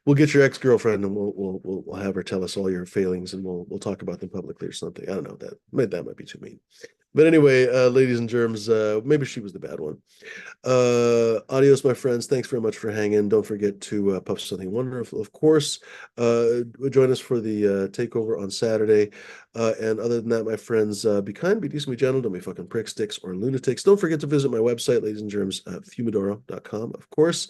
Speaker 1: We'll get your ex-girlfriend and we'll have her tell us all your failings, and we'll talk about them publicly or something. I don't know, that might be too mean. But anyway, ladies and germs, maybe she was the bad one. Adios, my friends. Thanks very much for hanging. Don't forget to puff something wonderful, of course. Join us for the takeover on Saturday. And other than that, my friends, be kind, be decent, be gentle, don't be fucking pricks, dicks, or lunatics. Don't forget to visit my website, ladies and germs, fumidoro.com, of course.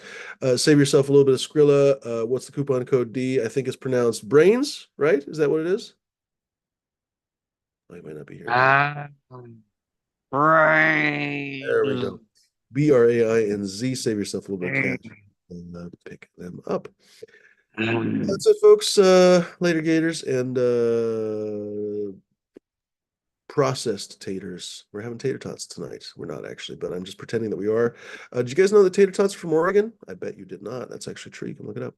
Speaker 1: Save yourself a little bit of Skrilla. What's the coupon code D? I think it's pronounced brains, right? Is that what it is? I might not be here. There we go. BRAINZ. Save yourself a little bit of cash and pick them up. That's it, folks. Later, Gators, and processed taters. We're having tater tots tonight. We're not actually, but I'm just pretending that we are. Did you guys know that tater tots are from Oregon? I bet you did not. That's actually true. You can look it up.